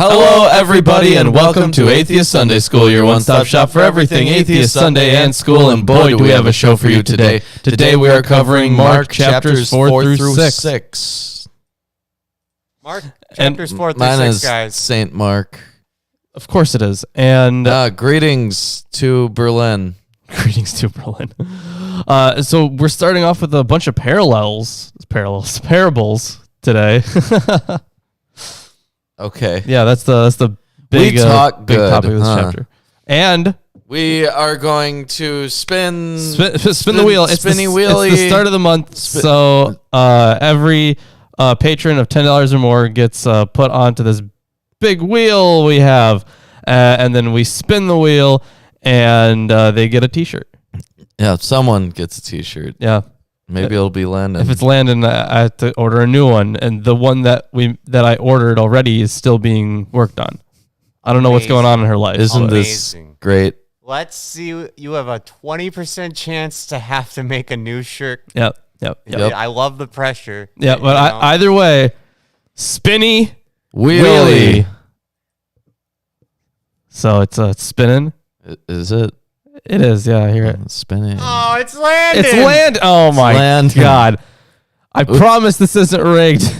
Hello, everybody, and welcome to Atheist Sunday School, your one-stop shop for everything Atheist Sunday and school. And boy, do we have a show for you today. Today we are covering Mark chapters 4 through 6. Mark chapters 4 through 6, guys. Saint Mark. Of course it is. And greetings to Berlin. Greetings to Berlin. So we're starting off with a bunch of parables today. Okay. Yeah, that's the big, big topic of this chapter. And we are going to spin the wheel. It's the start of the month, so every patron of $10 or more gets put onto this big wheel we have, and then we spin the wheel, and they get a T-shirt. Yeah, someone gets a T-shirt. Yeah. Maybe it'll be Landon. If it's Landon, I have to order a new one, and the one that I ordered already is still being worked on. I don't know what's going on in her life. Isn't this great? Let's see. You have a 20% chance to have to make a new shirt. Yep. I love the pressure. Yeah, but either way, spinny wheelie. So it's spinning. Is it? It is, yeah, I hear it. It's spinning. Oh, it's Landon. It's Landon. Oh, my God. I promise this isn't rigged.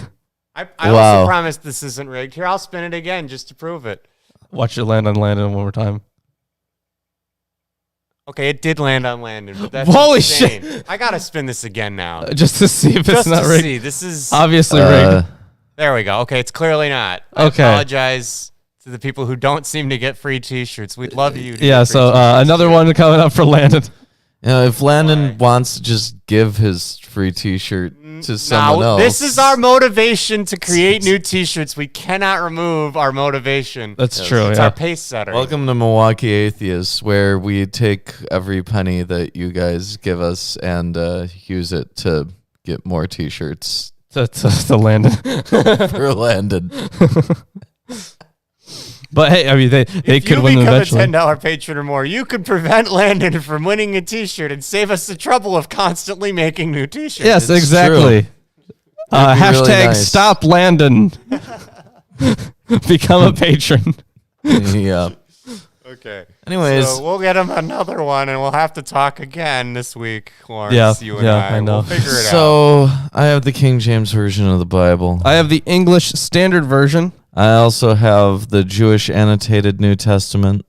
I also promise this isn't rigged. Here, I'll spin it again just to prove it. Watch it land on Landon one more time. Okay, it did land on Landon, but that's holy insane. shit. I got to spin this again now. Just to see if it's not rigged. See. This is obviously rigged. There we go. Okay, it's clearly not. I apologize to the people who don't seem to get free T-shirts. We'd love you to get free another one coming up for Landon. If Landon wants to just give his free T-shirt to someone else. This is our motivation to create new T-shirts. We cannot remove our motivation. That's true. It's our pace setter. Welcome to Milwaukee Atheists, where we take every penny that you guys give us and use it to get more T-shirts. To Landon. For Landon. But hey, I mean, they could win eventually. If you become a $10 patron or more, you could prevent Landon from winning a T-shirt and save us the trouble of constantly making new T-shirts. Yes, exactly. Hashtag really nice. Stop Landon. Become a patron. Yeah. Okay. Anyways, so we'll get him another one, and we'll have to talk again this week, Lawrence. You and I know. We'll figure it out. So I have the King James Version of the Bible. I have the English Standard Version. I also have the Jewish Annotated New Testament.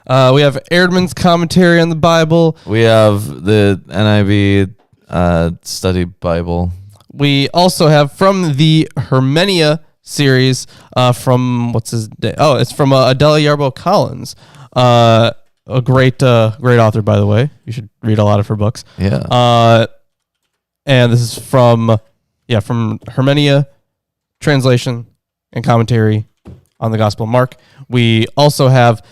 We have Erdman's commentary on the Bible. We have the NIV Study Bible. We also have from the Hermenia series from what's his name? Oh, it's from Adela Yarbo Collins, a great author, by the way. You should read a lot of her books. Yeah. And this is from Hermenia translation and commentary on the Gospel of Mark. We also have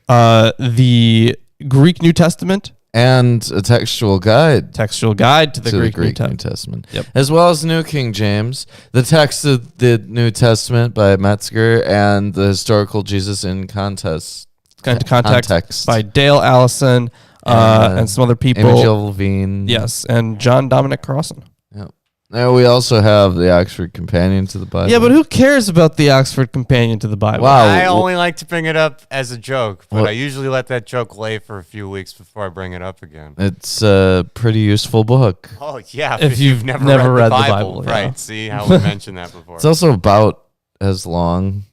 the Greek New Testament. And a textual guide. Textual guide to the Greek New Testament. Yep. As well as the New King James, the text of the New Testament by Metzger, and the Historical Jesus in Context by Dale Allison and some other people. Amy Jill Levine. Yes, and John Dominic Crossan. Yep. Now we also have the Oxford Companion to the Bible. Yeah, but who cares about the Oxford Companion to the Bible? Wow. I only like to bring it up as a joke, but I usually let that joke lay for a few weeks before I bring it up again. It's a pretty useful book. Oh, yeah. If you've never read the Bible. Right. Yeah. See how we mentioned that before. It's also about as long.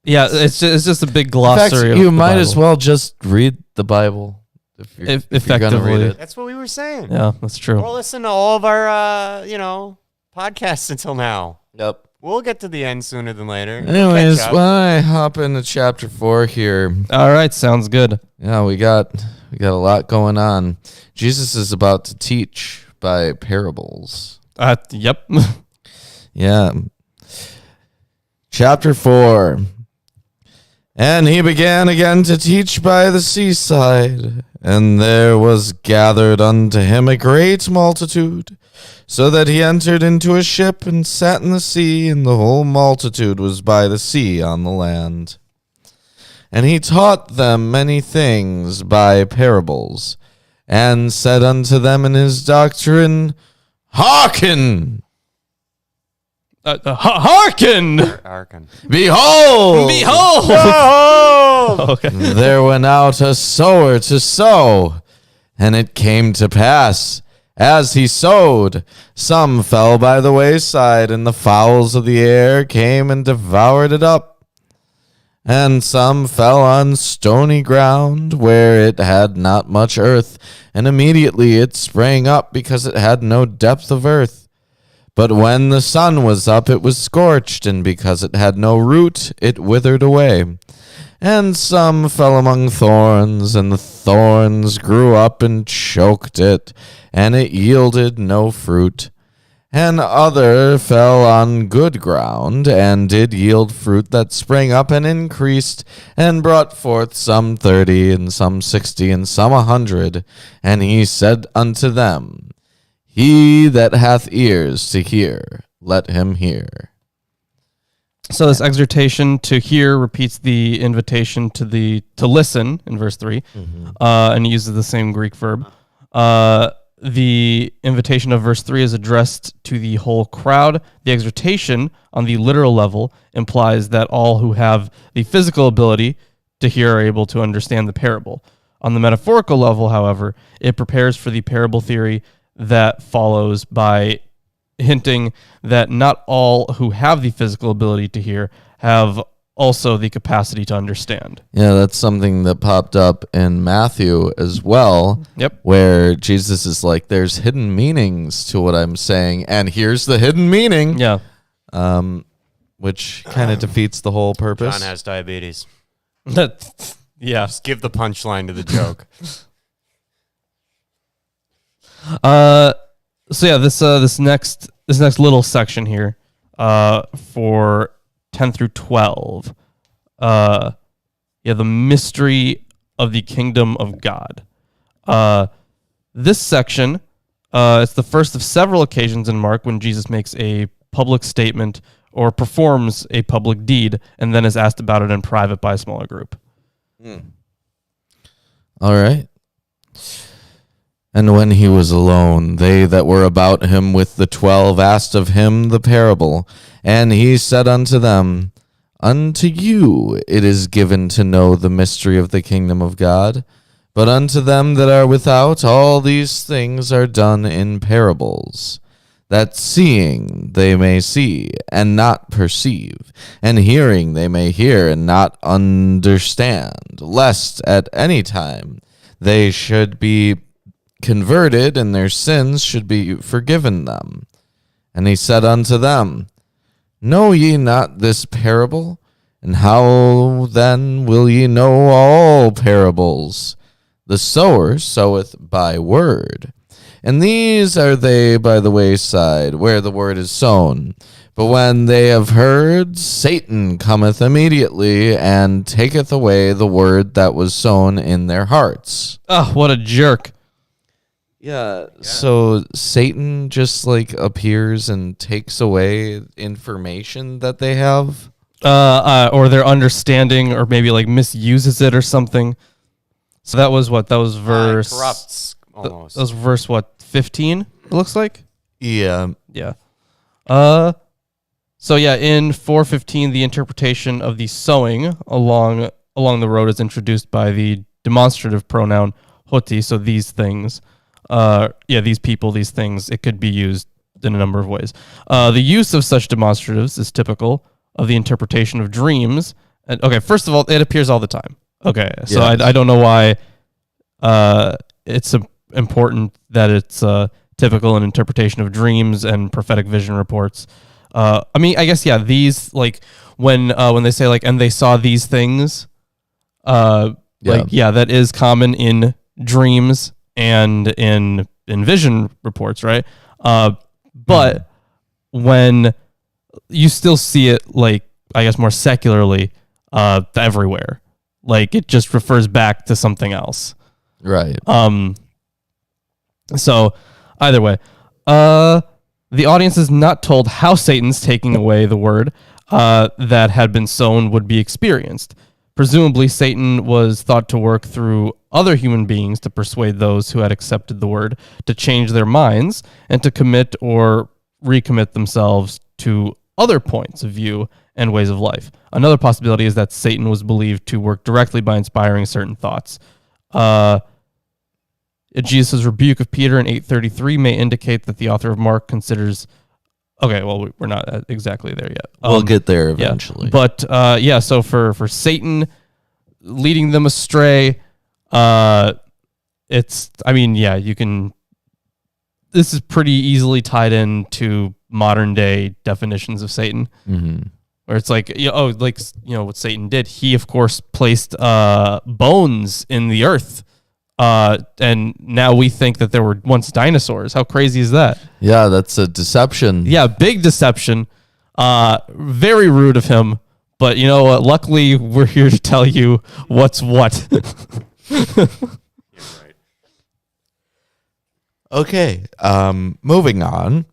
Yeah, it's just a big glossary. In fact, you might as well just read the Bible. If effectively, you're read it. That's what we were saying. Yeah, that's true. Or listen to all of our, podcasts until now. Yep. We'll get to the end sooner than later. Anyways, why don't I hop into chapter 4 here? All right, sounds good. Yeah, we got a lot going on. Jesus is about to teach by parables. Yep. Yeah. Chapter 4. And he began again to teach by the seaside, and there was gathered unto him a great multitude, so that he entered into a ship and sat in the sea, and the whole multitude was by the sea on the land. And he taught them many things by parables, and said unto them in his doctrine, Hearken! Hearken! Arkin. Behold! Behold! Okay. There went out a sower to sow, and it came to pass, as he sowed, some fell by the wayside, and the fowls of the air came and devoured it up. And some fell on stony ground, where it had not much earth, and immediately it sprang up, because it had no depth of earth. But when the sun was up, it was scorched, and because it had no root, it withered away. And some fell among thorns, and the thorns grew up and choked it, and it yielded no fruit. And other fell on good ground, and did yield fruit that sprang up and increased, and brought forth some 30, and some 60, and some 100. And he said unto them, He that hath ears to hear, let him hear. So this exhortation to hear repeats the invitation to listen in verse 3, and uses the same Greek verb. The invitation of verse 3 is addressed to the whole crowd. The exhortation on the literal level implies that all who have the physical ability to hear are able to understand the parable. On the metaphorical level, however, it prepares for the parable theory that follows by hinting that not all who have the physical ability to hear have also the capacity to understand. Yeah, that's something that popped up in Matthew as well. Yep. Where Jesus is like, there's hidden meanings to what I'm saying, and here's the hidden meaning. Yeah. Which kind of defeats the whole purpose. John has diabetes. Yeah. Just give the punchline to the joke. So yeah, this next little section here, for 10 through 12, the mystery of the kingdom of God. This section, it's the first of several occasions in Mark when Jesus makes a public statement or performs a public deed and then is asked about it in private by a smaller group. All right. And when he was alone, they that were about him with the 12 asked of him the parable. And he said unto them, Unto you it is given to know the mystery of the kingdom of God, but unto them that are without, all these things are done in parables, that seeing they may see and not perceive, and hearing they may hear and not understand, lest at any time they should be converted, and their sins should be forgiven them. And he said unto them, Know ye not this parable? And how then will ye know all parables? The sower soweth by word. And these are they by the wayside, where the word is sown. But when they have heard, Satan cometh immediately, and taketh away the word that was sown in their hearts. Oh, what a jerk. Yeah, so Satan just like appears and takes away information that they have. Or their understanding, or maybe like misuses it or something. So that was what? That was verse. Corrupts almost. That was verse what? 15. It looks like. Yeah. Yeah. So yeah, in 4:15, the interpretation of the sowing along the road is introduced by the demonstrative pronoun hoti. So these things. These people, these things, it could be used in a number of ways. The use of such demonstratives is typical of the interpretation of dreams. And, okay, first of all, it appears all the time. Okay, so Yes. I don't know why it's important that it's typical in interpretation of dreams and prophetic vision reports. I guess, these, like, when they say, like, and they saw these things, that is common in dreams and in vision reports, right? But when you still see it, like, I guess more secularly, everywhere, like it just refers back to something else, Right. So either way, the audience is not told how Satan's taking away the word that had been sown would be experienced. Presumably, Satan was thought to work through other human beings to persuade those who had accepted the word to change their minds and to commit or recommit themselves to other points of view and ways of life. Another possibility is that Satan was believed to work directly by inspiring certain thoughts. Jesus' rebuke of Peter in 8:33 may indicate that the author of Mark considers... Okay, well, we're not exactly there yet. We'll get there eventually. Yeah. But, so for Satan leading them astray, you can... This is pretty easily tied into modern-day definitions of Satan. Mm-hmm. Where it's like, what Satan did. He, of course, placed bones in the earth. And now we think that there were once dinosaurs. How crazy is that? Yeah, that's a deception. Yeah, big deception. Very rude of him. But you know what? Luckily, we're here to tell you what's what. Right. Okay, moving on.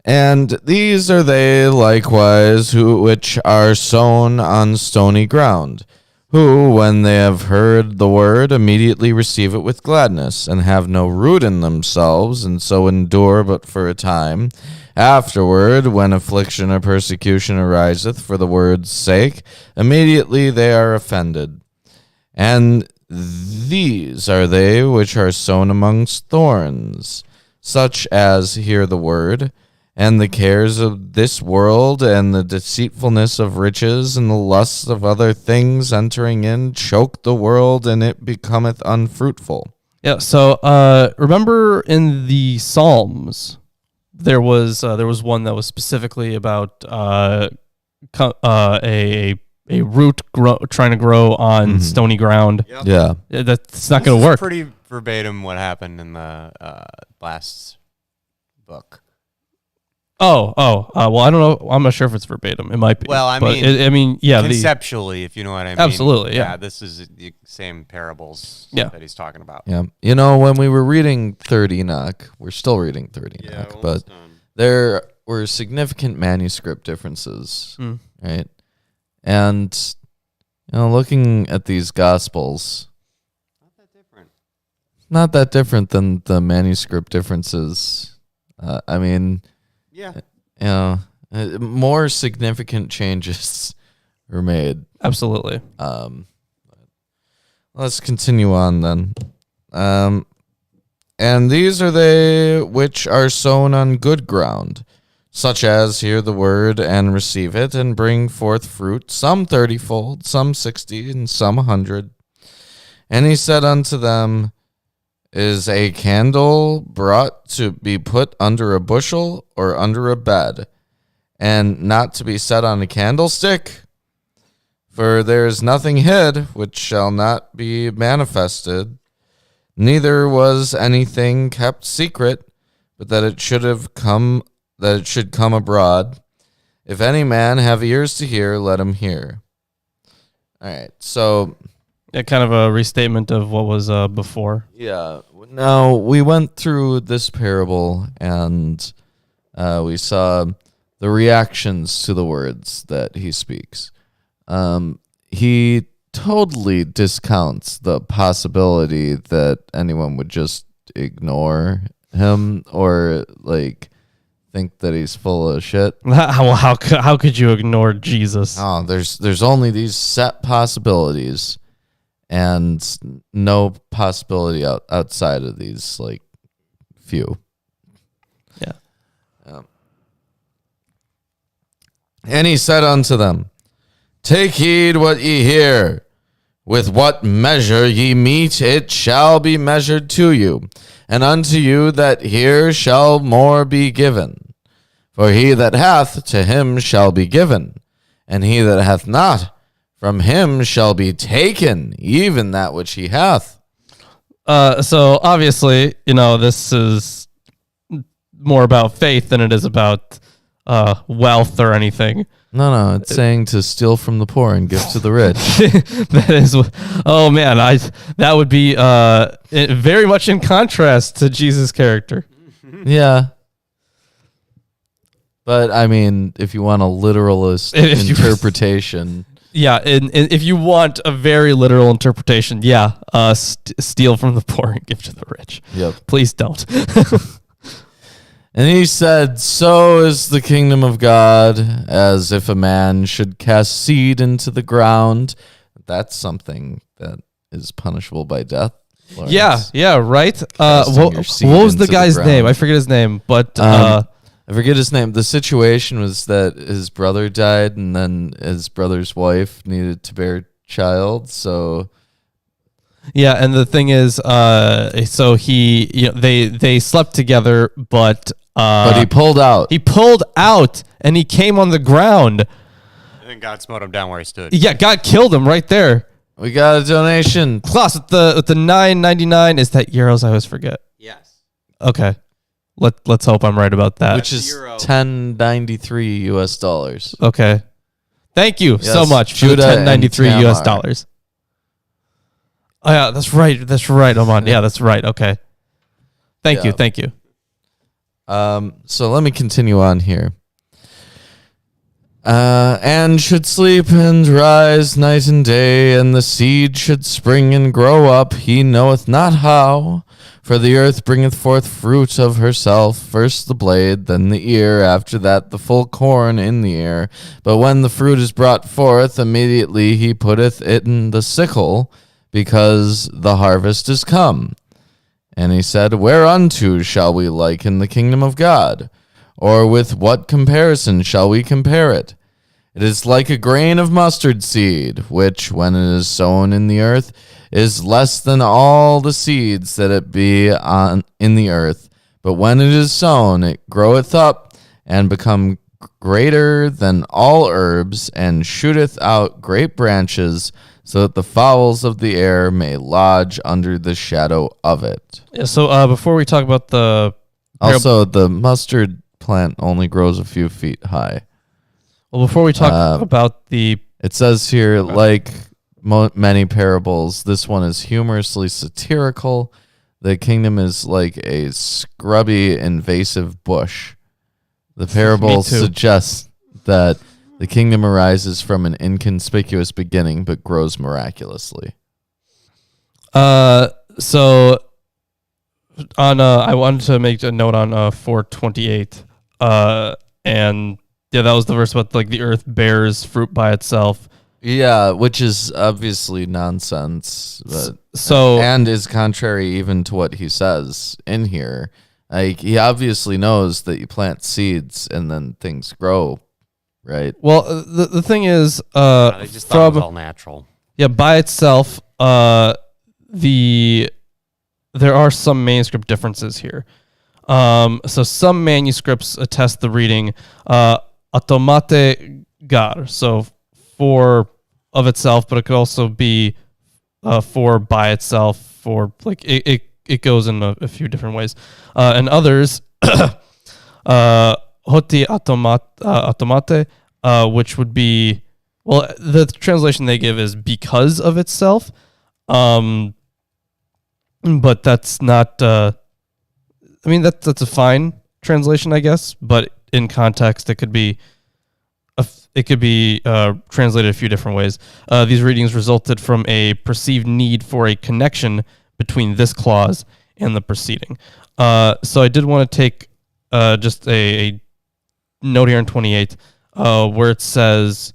And these are they likewise which are sown on stony ground, who, when they have heard the word, immediately receive it with gladness, and have no root in themselves, and so endure but for a time. Afterward, when affliction or persecution ariseth for the word's sake, immediately they are offended. And these are they which are sown amongst thorns, such as hear the word, and the cares of this world, and the deceitfulness of riches, and the lusts of other things entering in, choke the world, and it becometh unfruitful. Yeah. So remember in the Psalms, there was one that was specifically about a root trying to grow on stony ground. Yep. Yeah. That's not going to work. Pretty verbatim what happened in the last book. Well, I don't know. I'm not sure if it's verbatim. It might be. Well, yeah. Conceptually, if you know what I mean. Absolutely, yeah. This is the same parables Yeah. that he's talking about. Yeah. You know, when we were reading Third Enoch, we're still reading Third Enoch, but there were significant manuscript differences, right? And, looking at these Gospels, not that different than the manuscript differences. Yeah. More significant changes were made. Absolutely. Let's continue on then. And these are they which are sown on good ground, such as hear the word and receive it, and bring forth fruit, some 30-fold, some 60, and some 100. And he said unto them, Is a candle brought to be put under a bushel or under a bed, and not to be set on a candlestick? For there is nothing hid which shall not be manifested, neither was anything kept secret, but that it should come abroad. If any man have ears to hear, let him hear. All right, so kind of a restatement of what was before. Yeah. Now, we went through this parable, and we saw the reactions to the words that he speaks. He totally discounts the possibility that anyone would just ignore him or, think that he's full of shit. How could you ignore Jesus? Oh, there's only these set possibilities, and no possibility outside of these few. Yeah. And he said unto them, Take heed what ye hear. With what measure ye mete, it shall be measured to you, and unto you that hear shall more be given. For he that hath, to him shall be given, and he that hath not, from him shall be taken, even that which he hath. So obviously, this is more about faith than it is about wealth or anything. No, it's saying to steal from the poor and give to the rich. That is, oh man, that would be very much in contrast to Jesus' character. Yeah. But, if you want a literalist interpretation. Yeah, and if you want a very literal interpretation, steal from the poor and give to the rich. Yep. Please don't. And he said, so is the kingdom of God, as if a man should cast seed into the ground. That's something that is punishable by death. Lawrence. Yeah, right. Casting What your seed was the into the guy's name? ground. I forget his name, but I forget his name. The situation was that his brother died, and then his brother's wife needed to bear a child. So yeah, and the thing is, so they slept together, but he pulled out. He pulled out, and he came on the ground. And then God smote him down where he stood. Yeah, God killed him right there. We got a donation. Plus, with the $9.99, is that euros? I always forget. Yes. Okay, let's hope I'm right about that. Which is $10.93 US dollars. Okay, thank you so Yes, much for the Judah and $10.93 US Tamar. dollars. Oh yeah, that's right, Oman. Yeah, that's right. Okay, thank you. So let me continue on here. And should sleep and rise night and day, and the seed should spring and grow up, he knoweth not how. For the earth bringeth forth fruit of herself, first the blade, then the ear, after that the full corn in the ear. But when the fruit is brought forth, immediately he putteth it in the sickle, because the harvest is come. And he said, whereunto shall we liken the kingdom of God? Or with what comparison shall we compare it? It is like a grain of mustard seed, which, when it is sown in the earth, is less than all the seeds that it be in the earth. But when it is sown, it groweth up, and become greater than all herbs, and shooteth out great branches, so that the fowls of the air may lodge under the shadow of it. Yeah, so before we talk about the Also, the mustard plant only grows a few feet high. Well, before we talk about the... It says here, like many parables, this one is humorously satirical. The kingdom is like a scrubby, invasive bush. The parable suggests that the kingdom arises from an inconspicuous beginning, but grows miraculously. So on I wanted to make a note on 4:28, and yeah, that was the verse about like the earth bears fruit by itself. Yeah, which is obviously nonsense, but So and is contrary even to what he says in here. Like, he obviously knows that you plant seeds and then things grow, right? well, the thing is, They just thought it was all natural. yeah, by itself, there are some manuscript differences here. So some manuscripts attest the reading automate gar, so for of itself, but it could also be for by itself, for like it goes in a few different ways. And others, hoti automate, which would be, well, the translation they give is because of itself. But that's not, I mean, that's a fine translation, I guess, but in context, it could be translated a few different ways. These readings resulted from a perceived need for a connection between this clause and the preceding. So I did want to take just a note here in 28 where it says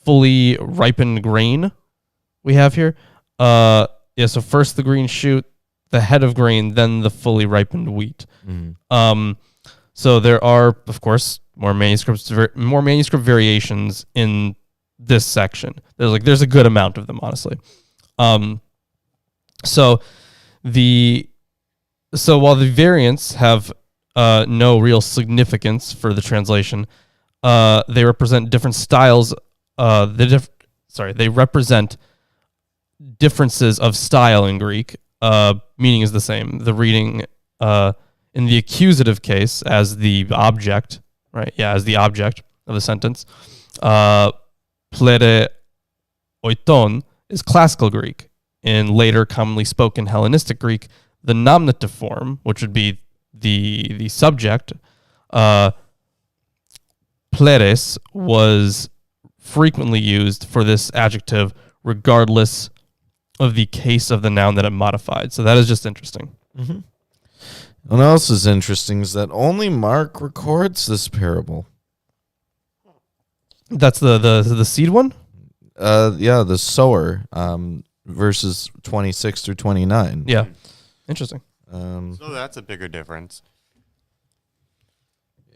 fully ripened grain we have here. Yeah, so first the green shoot, the head of grain, then the fully ripened wheat. Mm-hmm. So there are, of course, more manuscript variations in this section. There's a good amount of them, honestly. So while the variants have no real significance for the translation, they represent different styles. They represent differences of style in Greek. Meaning is the same. The reading in the accusative case as the object, right? Yeah, as the object of the sentence. Plere oiton is classical Greek. In later commonly spoken Hellenistic Greek, the nominative form, which would be the subject, pleres, was frequently used for this adjective regardless of the case of the noun that it modified. So that is just interesting. Mm-hmm. What else is interesting is that only Mark records this parable. That's the seed one? Yeah, the sower, verses 26 through 29. Yeah. Interesting. So that's a bigger difference.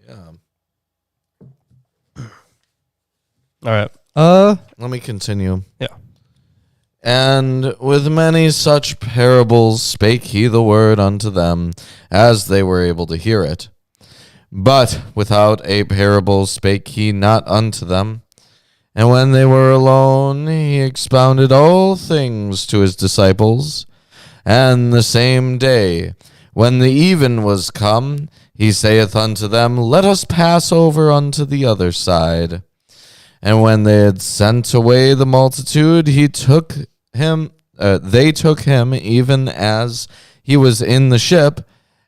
Yeah. All right. Let me continue. Yeah. And with many such parables spake he the word unto them, as they were able to hear it. But without a parable spake he not unto them. And when they were alone, he expounded all things to his disciples. And the same day, when the even was come, he saith unto them, Let us pass over unto the other side. And when they had sent away the multitude, they took him even as he was in the ship,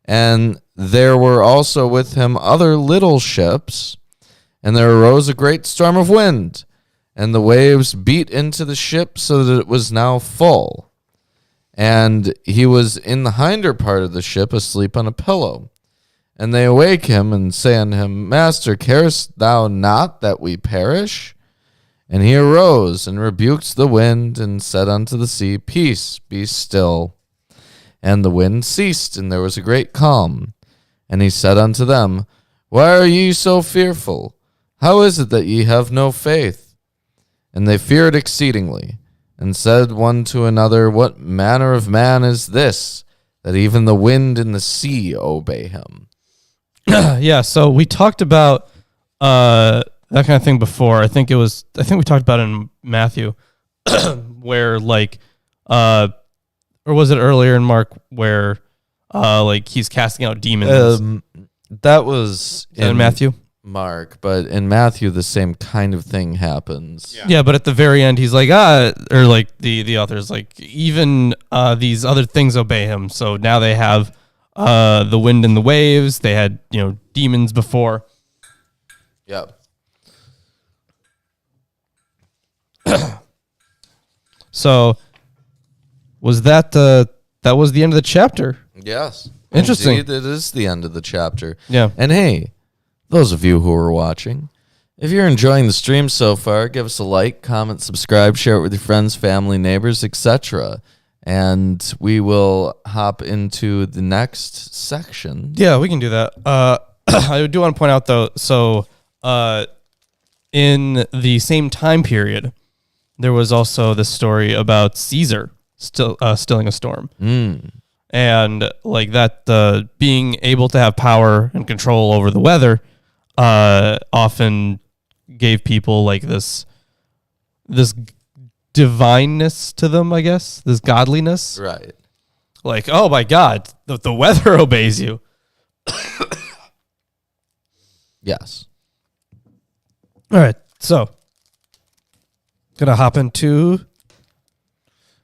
and there were also with him other little ships. And there arose a great storm of wind, and the waves beat into the ship so that it was now full. And he was in the hinder part of the ship, asleep on a pillow. And they awake him and say unto him, Master, carest thou not that we perish? And he arose and rebuked the wind and said unto the sea, Peace, be still. And the wind ceased, and there was a great calm. And he said unto them, Why are ye so fearful? How is it that ye have no faith? And they feared exceedingly, and said one to another, What manner of man is this, that even the wind and the sea obey him? Yeah, so we talked about that kind of thing before. I think we talked about it in Matthew, where like, or was it earlier in Mark where like he's casting out demons? That was in Matthew. Mark, but in Matthew the same kind of thing happens. Yeah, but at the very end he's like, or like the author's like, even these other things obey him. So now they have the wind and the waves. They had, demons before. Yep. So was that was the end of the chapter? Yes. Interesting. Indeed, it is the end of the chapter. Yeah. And hey, those of you who are watching, if you're enjoying the stream so far, give us a like, comment, subscribe, share it with your friends, family, neighbors, etc. And we will hop into the next section. Yeah, we can do that. I do want to point out though, so in the same time period, there was also this story about Caesar stilling a storm. And like that, being able to have power and control over the weather often gave people like this divineness to them, I guess, this godliness. Right. Like, oh my God, the weather obeys you. Yes. All right, so gonna hop into.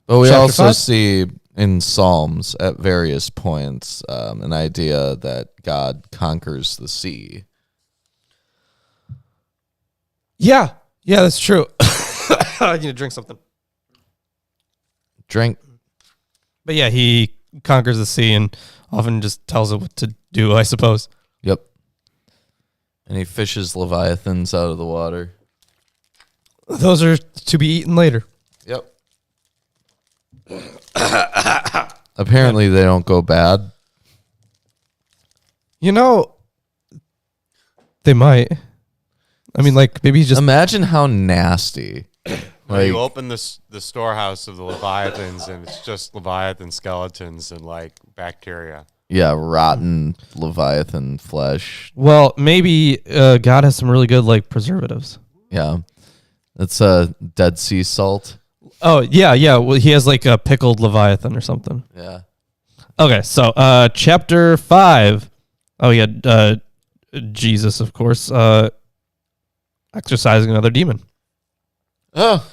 But we Chapter also 5? see in Psalms at various points an idea that God conquers the sea. Yeah, that's true. I need to drink something. Drink. But yeah, he conquers the sea and often just tells it what to do, I suppose. Yep. And he fishes leviathans out of the water. Those are to be eaten later. Yep. Apparently they don't go bad. They might. I mean, like, maybe he just... Imagine how nasty. Like, you open the storehouse of the leviathans, and it's just leviathan skeletons and like bacteria. Yeah, rotten leviathan flesh. Well, maybe God has some really good, like, preservatives. Yeah. It's a Dead Sea salt. Oh, yeah. Well, he has, like, a pickled leviathan or something. Yeah. Okay, so chapter 5. Oh, yeah, Jesus, of course, exorcising another demon. Oh.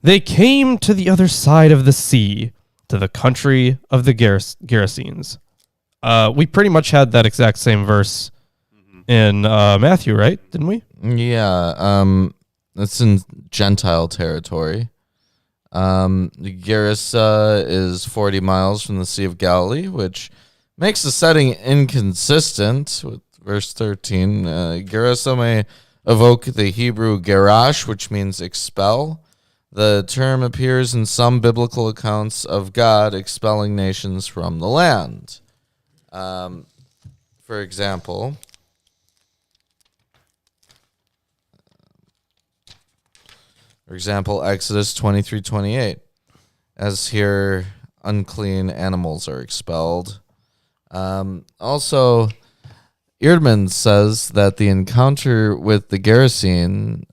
They came to the other side of the sea, to the country of the Gerasenes. We pretty much had that exact same verse in Matthew, right? Didn't we? Yeah. It's in Gentile territory. Gerasa is 40 miles from the Sea of Galilee, which makes the setting inconsistent with verse 13. Gerasa may evoke the Hebrew gerash, which means expel. The term appears in some biblical accounts of God expelling nations from the land. For example, Exodus 23:28, as here unclean animals are expelled. Also, Eerdman says that the encounter with the Gerasene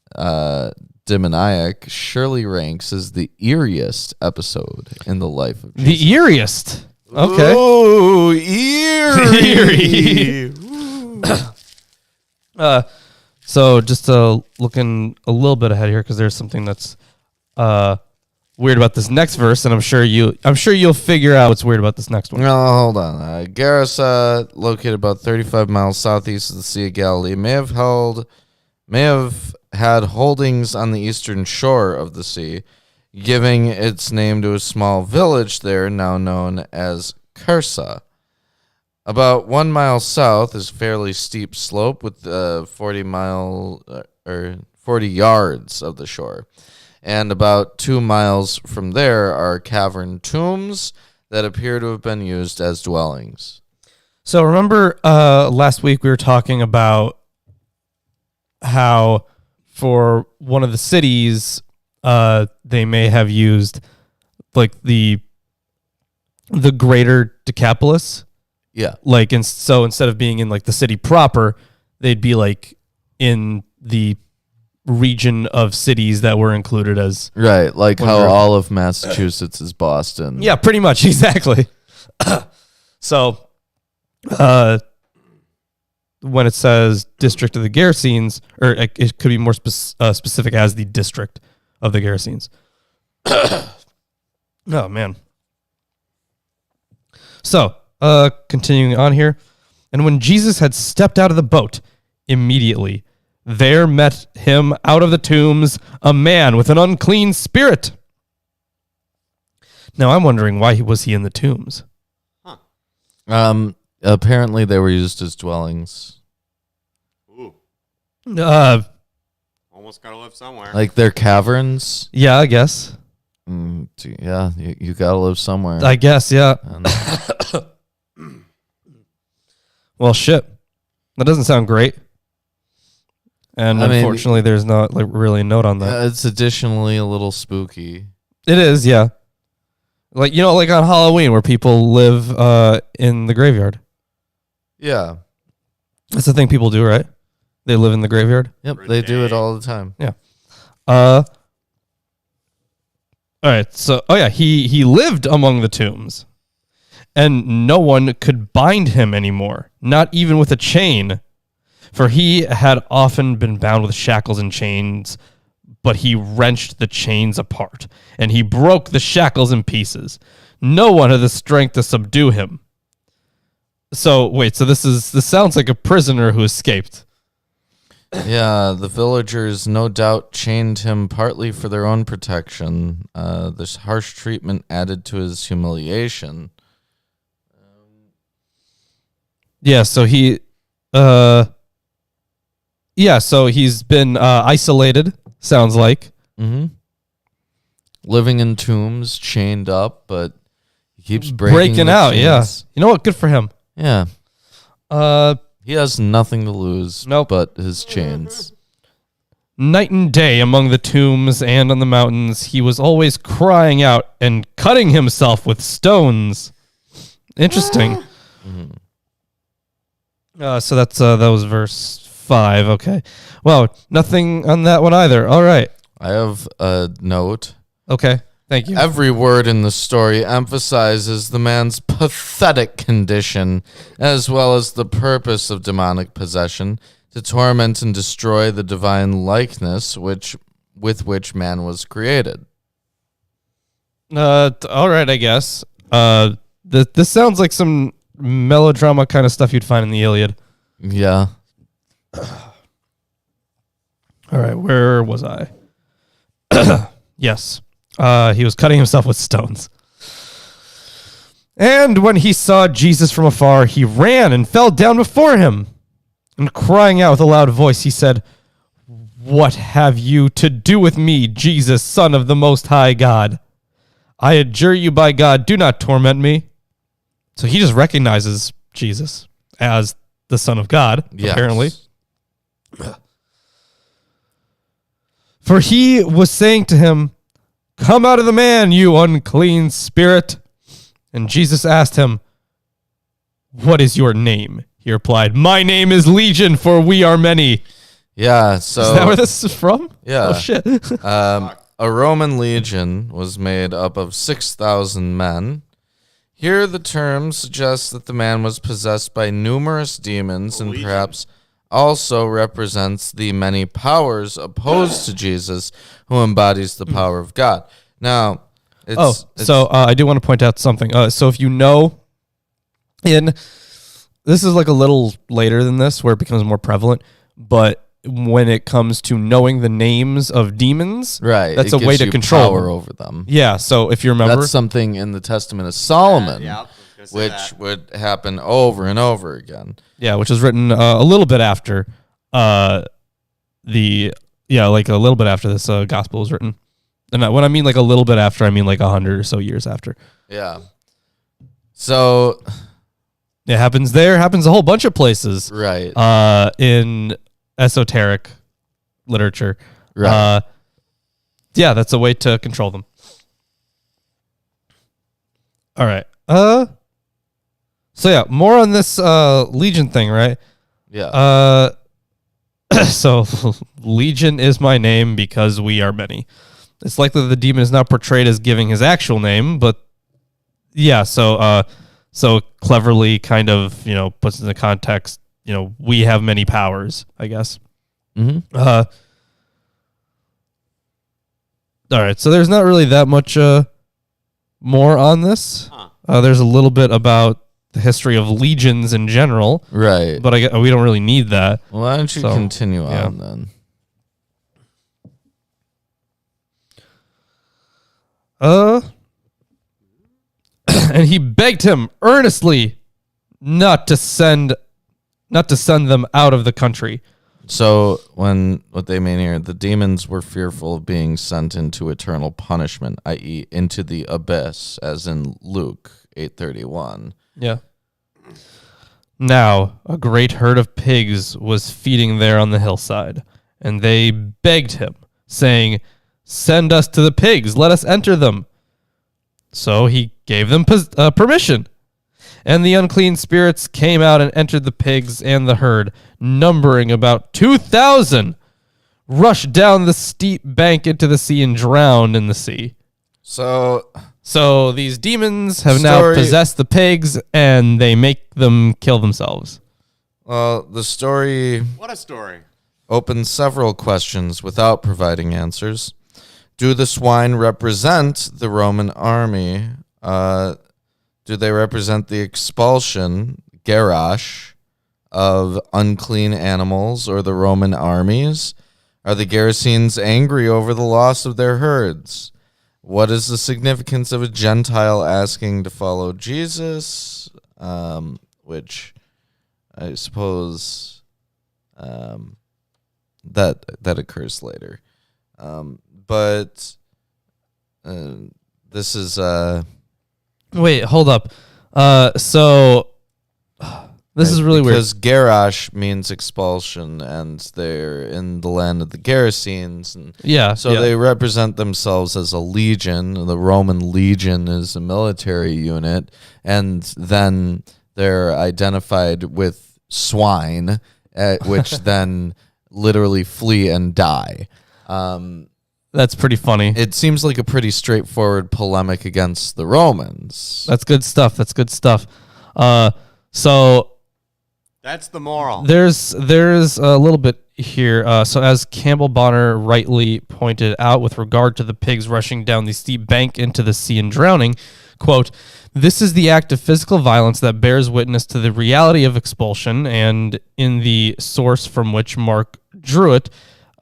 demoniac surely ranks as the eeriest episode in the life of Jesus. The eeriest. Okay. Oh, eerie. So just looking a little bit ahead here, because there's something that's weird about this next verse, and I'm sure you'll figure out what's weird about this next one. No, hold on. Gerasa, located about 35 miles southeast of the Sea of Galilee, may have had holdings on the eastern shore of the sea, giving its name to a small village there now known as Cursa. About 1 mile south is a fairly steep slope with 40 yards of the shore. And about 2 miles from there are cavern tombs that appear to have been used as dwellings. So remember last week we were talking about how for one of the cities they may have used like the greater Decapolis. Yeah. Like, so instead of being in like the city proper, they'd be like in the region of cities that were included as Right, like how all of Massachusetts is Boston. Yeah, pretty much, exactly. So, when it says district of the Gerasenes, or it could be more specific as the district of the Gerasenes. Oh, man. So, continuing on here. And when Jesus had stepped out of the boat, immediately there met him out of the tombs a man with an unclean spirit. Now, I'm wondering, why was he in the tombs? Apparently they were used as dwellings. Ooh. Almost gotta live somewhere. Like they're caverns. Yeah, I guess. Yeah, you gotta live somewhere. I guess, yeah. Well, shit. That doesn't sound great. And unfortunately, there's not like really a note on that. It's additionally a little spooky. It is, yeah. Like, you know, like on Halloween where people live in the graveyard. Yeah. That's the thing people do, right? They live in the graveyard. Yep, they do it all the time. Yeah. All right. So, he lived among the tombs, and no one could bind him anymore, not even with a chain, for he had often been bound with shackles and chains, but he wrenched the chains apart, and he broke the shackles in pieces. No one had the strength to subdue him. So, wait, so this sounds like a prisoner who escaped. Yeah, the villagers no doubt chained him partly for their own protection. This harsh treatment added to his humiliation. So he's been isolated, sounds like. Mm-hmm. Living in tombs, chained up, but he keeps breaking out, chains. yeah. You know what? Good for him. Yeah. He has nothing to lose but his chains. Night and day among the tombs and on the mountains, he was always crying out and cutting himself with stones. Interesting. So that was verse 5. Okay. Well, nothing on that one either. All right. I have a note. Okay. Thank you. Every word in the story emphasizes the man's pathetic condition, as well as the purpose of demonic possession, to torment and destroy the divine likeness with which man was created. All right, I guess. This sounds like some melodrama kind of stuff you'd find in the Iliad. Yeah. All right, where was I? Yes. He was cutting himself with stones. And when he saw Jesus from afar, he ran and fell down before him. And crying out with a loud voice, he said, "What have you to do with me, Jesus, Son of the Most High God? I adjure you by God, do not torment me." So he just recognizes Jesus as the Son of God, apparently. For he was saying to him, "Come out of the man, you unclean spirit." And Jesus asked him, "What is your name?" He replied, "My name is Legion, for we are many." Yeah, so... Is that where this is from? Yeah. Oh, shit. A Roman legion was made up of 6,000 men. Here the term suggests that the man was possessed by numerous demons and perhaps also represents the many powers opposed to Jesus, who embodies the power of God. Now... I do want to point out something. So if you know, this is like a little later than this, where it becomes more prevalent. But when it comes to knowing the names of demons, right, that's a way to control power over them. Yeah. So if you remember, that's something in the Testament of Solomon, which would happen over and over again. Yeah, which was written a little bit after like a little bit after this gospel was written. And when I mean like a little bit after, I mean like 100 or so years after. Yeah. So it happens there, happens a whole bunch of places. Right. In esoteric literature. Right. That's a way to control them. All right. So yeah, more on this Legion thing, right? Yeah. So Legion is my name because we are many. It's likely that the demon is not portrayed as giving his actual name, but yeah, so cleverly kind of, puts in the context, we have many powers, I guess. Mm-hmm. All right, so there's not really that much more on this. There's a little bit about the history of legions in general. Right. But we don't really need that. Well, why don't you continue on then? And he begged him earnestly not to send them out of the country. So what they mean here, the demons were fearful of being sent into eternal punishment, i.e. into the abyss, as in Luke 8:31. Yeah. Now, a great herd of pigs was feeding there on the hillside, and they begged him, saying, "Send us to the pigs, let us enter them." So he gave them permission. And the unclean spirits came out and entered the pigs and the herd, numbering about 2,000, rushed down the steep bank into the sea and drowned in the sea. So these demons have now possessed the pigs, and they make them kill themselves. Well, the story... What a story. Opens several questions without providing answers. Do the swine represent the Roman army? Do they represent the expulsion, Gerash, of unclean animals or the Roman armies? Are the Gerasenes angry over the loss of their herds? What is the significance of a Gentile asking to follow Jesus? Which I suppose that occurs later. But this is... Wait, hold up. So this is really weird. Because Gerash means expulsion, and they're in the land of the Gerasenes. And they represent themselves as a legion. The Roman legion is a military unit. And then they're identified with swine, which then literally flee and die. That's pretty funny. It seems like a pretty straightforward polemic against the Romans. That's good stuff. So that's the moral. There's a little bit here. So as Campbell Bonner rightly pointed out with regard to the pigs rushing down the steep bank into the sea and drowning, quote, "This is the act of physical violence that bears witness to the reality of expulsion, and in the source from which Mark drew it,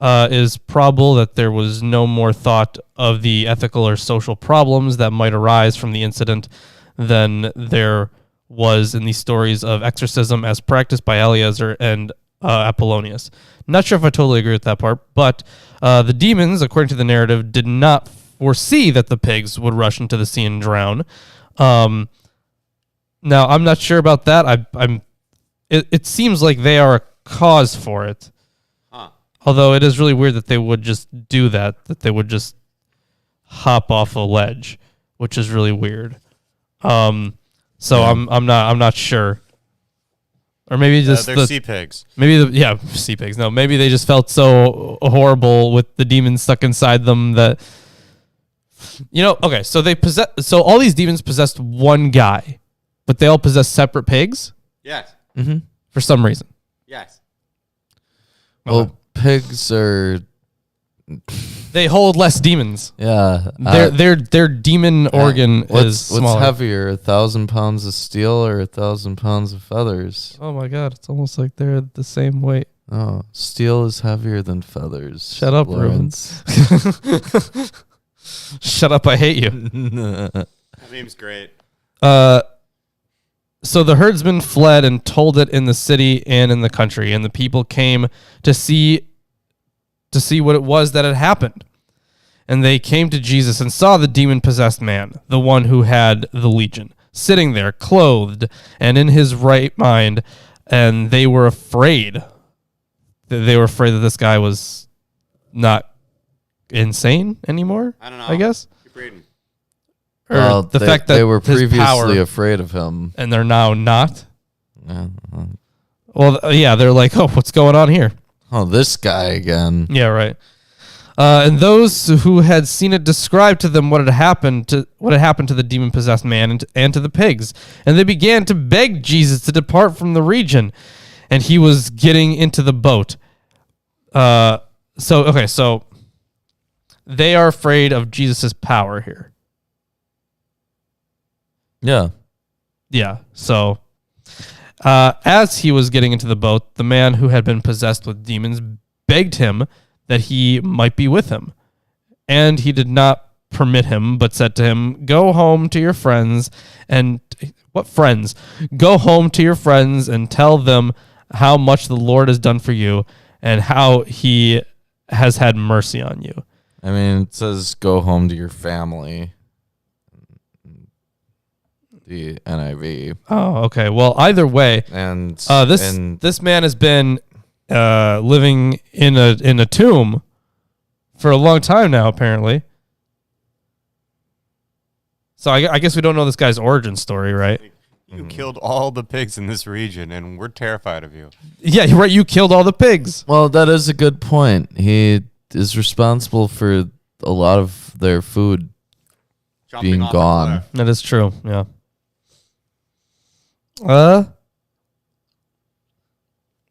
is probable that there was no more thought of the ethical or social problems that might arise from the incident than there was in the stories of exorcism as practiced by Eleazar and Apollonius. Not sure if I totally agree with that part, but the demons, according to the narrative, did not foresee that the pigs would rush into the sea and drown. Now, I'm not sure about that. It seems like they are a cause for it. Huh. Although it is really weird that they would just do that they would just hop off a ledge, which is really weird. So yeah. I'm not sure. Or maybe just they're sea pigs. Maybe sea pigs. No, maybe they just felt so horrible with the demons stuck inside them that okay, so all these demons possessed one guy, but they all possess separate pigs? Yes. Mm-hmm. For some reason. Yes. Well, pigs are... They hold less demons. Yeah. Their demon organ is smaller. What's heavier, 1,000 pounds of steel or 1,000 pounds of feathers? Oh my God, it's almost like they're the same weight. Oh, steel is heavier than feathers. Shut up, Lawrence. Shut up, I hate you. That name's great. So the herdsmen fled and told it in the city and in the country, and the people came to see what it was that had happened. And they came to Jesus and saw the demon-possessed man, the one who had the legion, sitting there, clothed and in his right mind, and they were afraid. They were afraid that this guy was not insane anymore. I don't know. I guess. Keep reading. Or the fact that they were previously power, afraid of him, and they're now not. Yeah. Well, yeah, they're like, oh, what's going on here? Oh, this guy again. Yeah, right. And those who had seen it described to them what had happened to the demon-possessed man and to the pigs, and they began to beg Jesus to depart from the region, and he was getting into the boat. So they are afraid of Jesus' power here. Yeah. Yeah. So, as he was getting into the boat, the man who had been possessed with demons begged him that he might be with him. And he did not permit him, but said to him, "Go home to your friends and..." What friends? "Go home to your friends and tell them how much the Lord has done for you and how he has had mercy on you." I mean, it says go home to your family. The NIV. Oh, okay. Well, either way, and this man has been living in a tomb for a long time now, apparently. So I guess we don't know this guy's origin story, right? You killed all the pigs in this region, and we're terrified of you. Yeah, you're right. You killed all the pigs. Well, that is a good point. He is responsible for a lot of their food being gone. That is true. Yeah.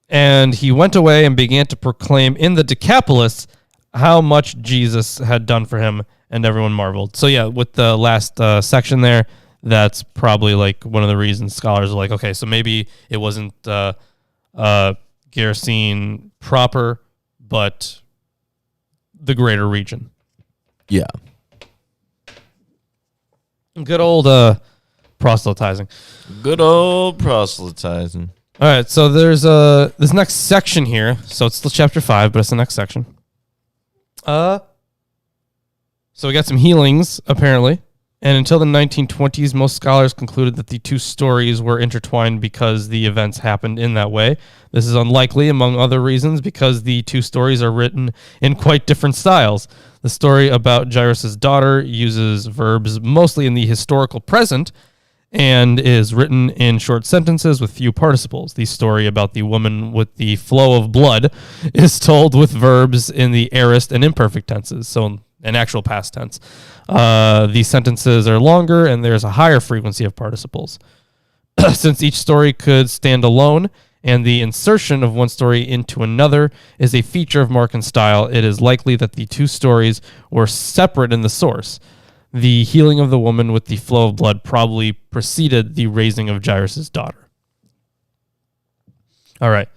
And he went away and began to proclaim in the Decapolis how much Jesus had done for him, and everyone marveled. So yeah, with the last section there, that's probably like one of the reasons scholars are like, okay, so maybe it wasn't Gerasene proper, but the greater region. Yeah. Good old proselytizing. Good old proselytizing. All right, so there's this next section here. So it's still chapter 5, but it's the next section. So we got some healings, apparently. And until the 1920s, most scholars concluded that the two stories were intertwined because the events happened in that way. This is unlikely, among other reasons, because the two stories are written in quite different styles. The story about Jairus' daughter uses verbs mostly in the historical present and is written in short sentences with few participles. The story about the woman with the flow of blood is told with verbs in the aorist and imperfect tenses, so in actual past tense. These sentences are longer, and there's a higher frequency of participles. Since each story could stand alone, and the insertion of one story into another is a feature of Markan style, it is likely that the two stories were separate in the source. The healing of the woman with the flow of blood probably preceded the raising of Jairus' daughter. All right.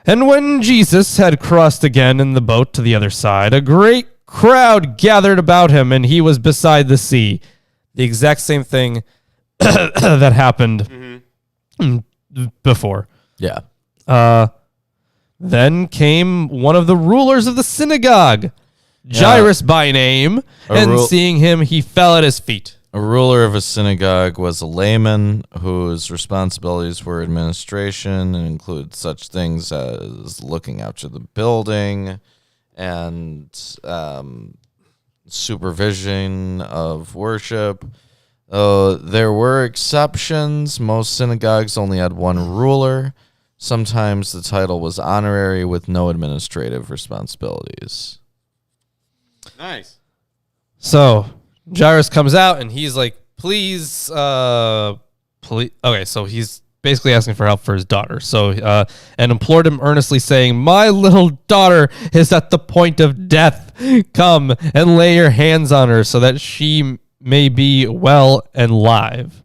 And when Jesus had crossed again in the boat to the other side, a great crowd gathered about him, and he was beside the sea. The exact same thing that happened before. Yeah. Then came one of the rulers of the synagogue, Jairus by name, and seeing him, he fell at his feet. A ruler of a synagogue was a layman whose responsibilities were administration and included such things as looking after the building and supervision of worship. There were exceptions. Most synagogues only had one ruler. Sometimes the title was honorary with no administrative responsibilities. Nice. So Jairus comes out and he's like, please. Okay, so he's basically asking for help for his daughter. So, and implored him earnestly, saying, my little daughter is at the point of death. Come and lay your hands on her so that she may be well and live.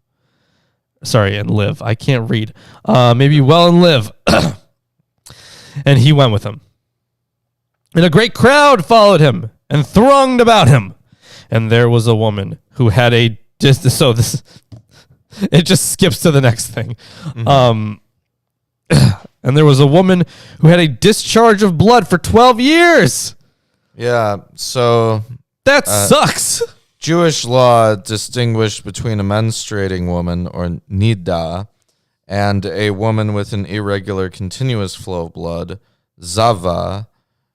Sorry, and live. I can't read. May be well and live. And he went with him. And a great crowd followed him and thronged about him. And there was a woman who had it just skips to the next thing. And there was a woman who had a discharge of blood for 12 years. Yeah, so that sucks. Jewish law distinguished between a menstruating woman, or nida, and a woman with an irregular continuous flow of blood, zava.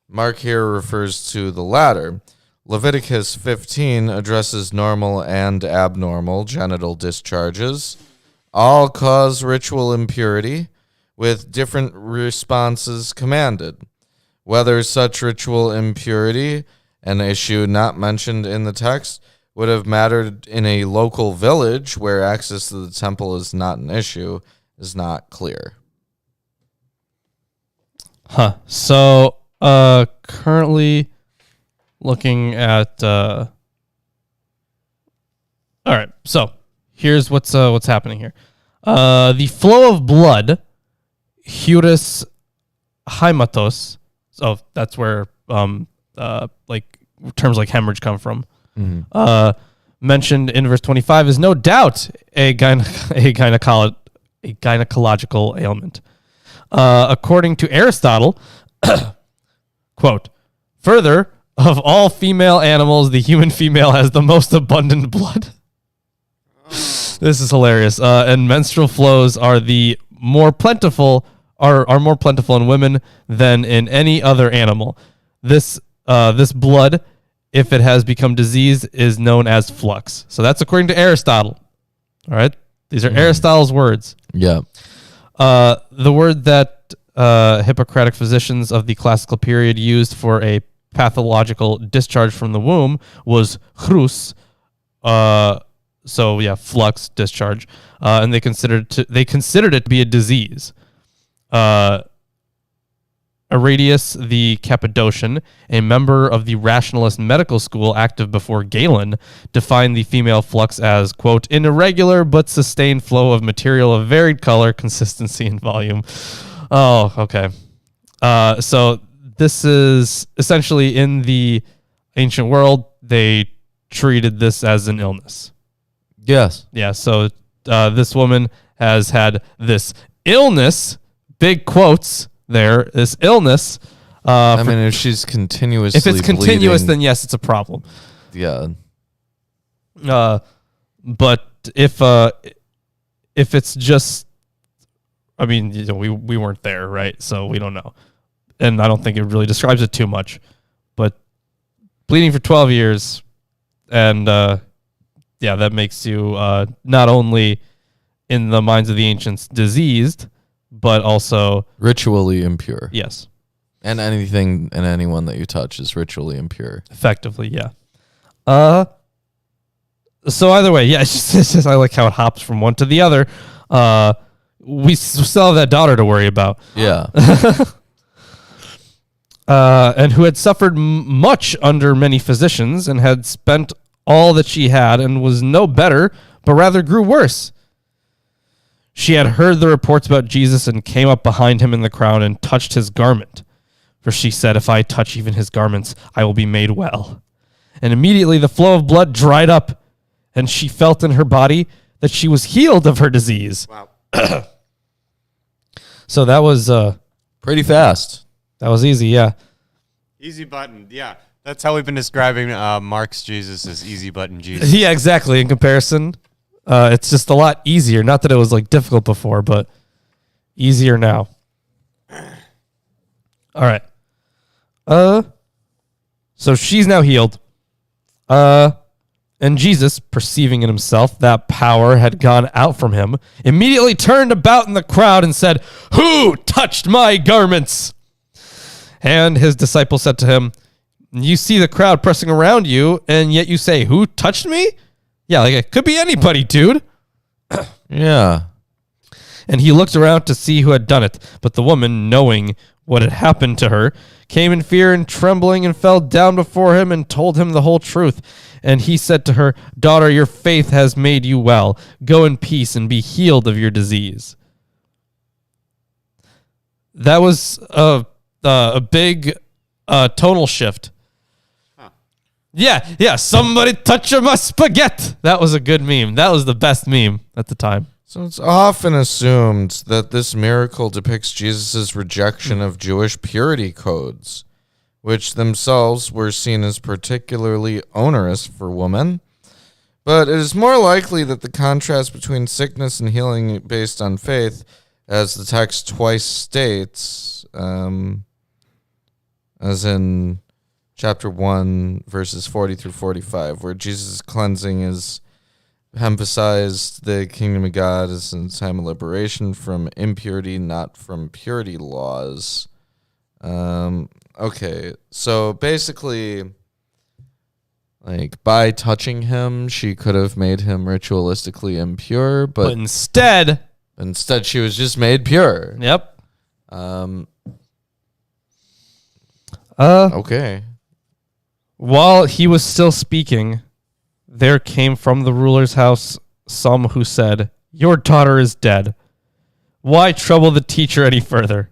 Mark here refers to the latter. Leviticus 15 addresses normal and abnormal genital discharges. All cause ritual impurity, with different responses commanded. Whether such ritual impurity, an issue not mentioned in the text, would have mattered in a local village where access to the temple is not an issue, is not clear. So, currently looking at, all right, so here's what's happening here. The flow of blood, hurus haematos, so that's where, like terms like hemorrhage come from. Mentioned in verse 25 is no doubt a gynecological ailment. According to Aristotle, quote, further, of all female animals, the human female has the most abundant blood. This is hilarious. And menstrual flows are more plentiful in women than in any other animal. This blood, if it has become diseased, is known as flux. So that's according to Aristotle. All right. These are Aristotle's words. Yeah. The word that Hippocratic physicians of the classical period used for a pathological discharge from the womb was chrus. So yeah, flux, discharge. And they considered it to be a disease. Arrhenius the Cappadocian, a member of the rationalist medical school active before Galen, defined the female flux as, quote, an irregular but sustained flow of material of varied color, consistency, and volume. Oh, okay. So this is essentially in the ancient world, they treated this as an illness. Yes. Yeah, so this woman has had this illness, big quotes, this illness. If she's continuously if it's continuous, bleeding, then yes, it's a problem. Yeah. But if it's just, we weren't there, right? So we don't know, and I don't think it really describes it too much. But bleeding for 12 years, and that makes you not only in the minds of the ancients diseased, but also ritually impure. Yes. And anything and anyone that you touch is ritually impure. Effectively, yeah. So either way, yeah, it's just I like how it hops from one to the other. We still have that daughter to worry about. Yeah. And who had suffered much under many physicians and had spent all that she had and was no better, but rather grew worse. She had heard the reports about Jesus and came up behind him in the crowd and touched his garment. For she said, "If I touch even his garments, I will be made well." And immediately the flow of blood dried up, and she felt in her body that she was healed of her disease. Wow. So that was Pretty fast. that was easy, yeah. Easy button. Yeah. That's how we've been describing Mark's Jesus as easy button Jesus. Yeah, exactly. In comparison, it's just a lot easier. Not that it was like difficult before, but easier now. All right. So she's now healed. And Jesus, perceiving in himself that power had gone out from him, immediately turned about in the crowd and said, "Who touched my garments?" And his disciples said to him, "You see the crowd pressing around you, and yet you say, 'Who touched me?'" Yeah, like it could be anybody, dude. Yeah. And he looked around to see who had done it. But the woman, knowing what had happened to her, came in fear and trembling and fell down before him and told him the whole truth. And he said to her, "Daughter, your faith has made you well. Go in peace and be healed of your disease." That was a big tonal shift. Huh. Yeah. Somebody touch my spaghetti. That was a good meme. That was the best meme at the time. So it's often assumed that this miracle depicts Jesus' rejection of Jewish purity codes, which themselves were seen as particularly onerous for women. But it is more likely that the contrast between sickness and healing based on faith, as the text twice states, as in chapter 1, verses 40 through 45, where Jesus' cleansing is emphasized the kingdom of God is in time of liberation from impurity, not from purity laws. Okay, so basically, like, by touching him, she could have made him ritualistically impure, but instead she was just made pure. Yep. Okay. While he was still speaking, there came from the ruler's house some who said, "Your daughter is dead. Why trouble the teacher any further?"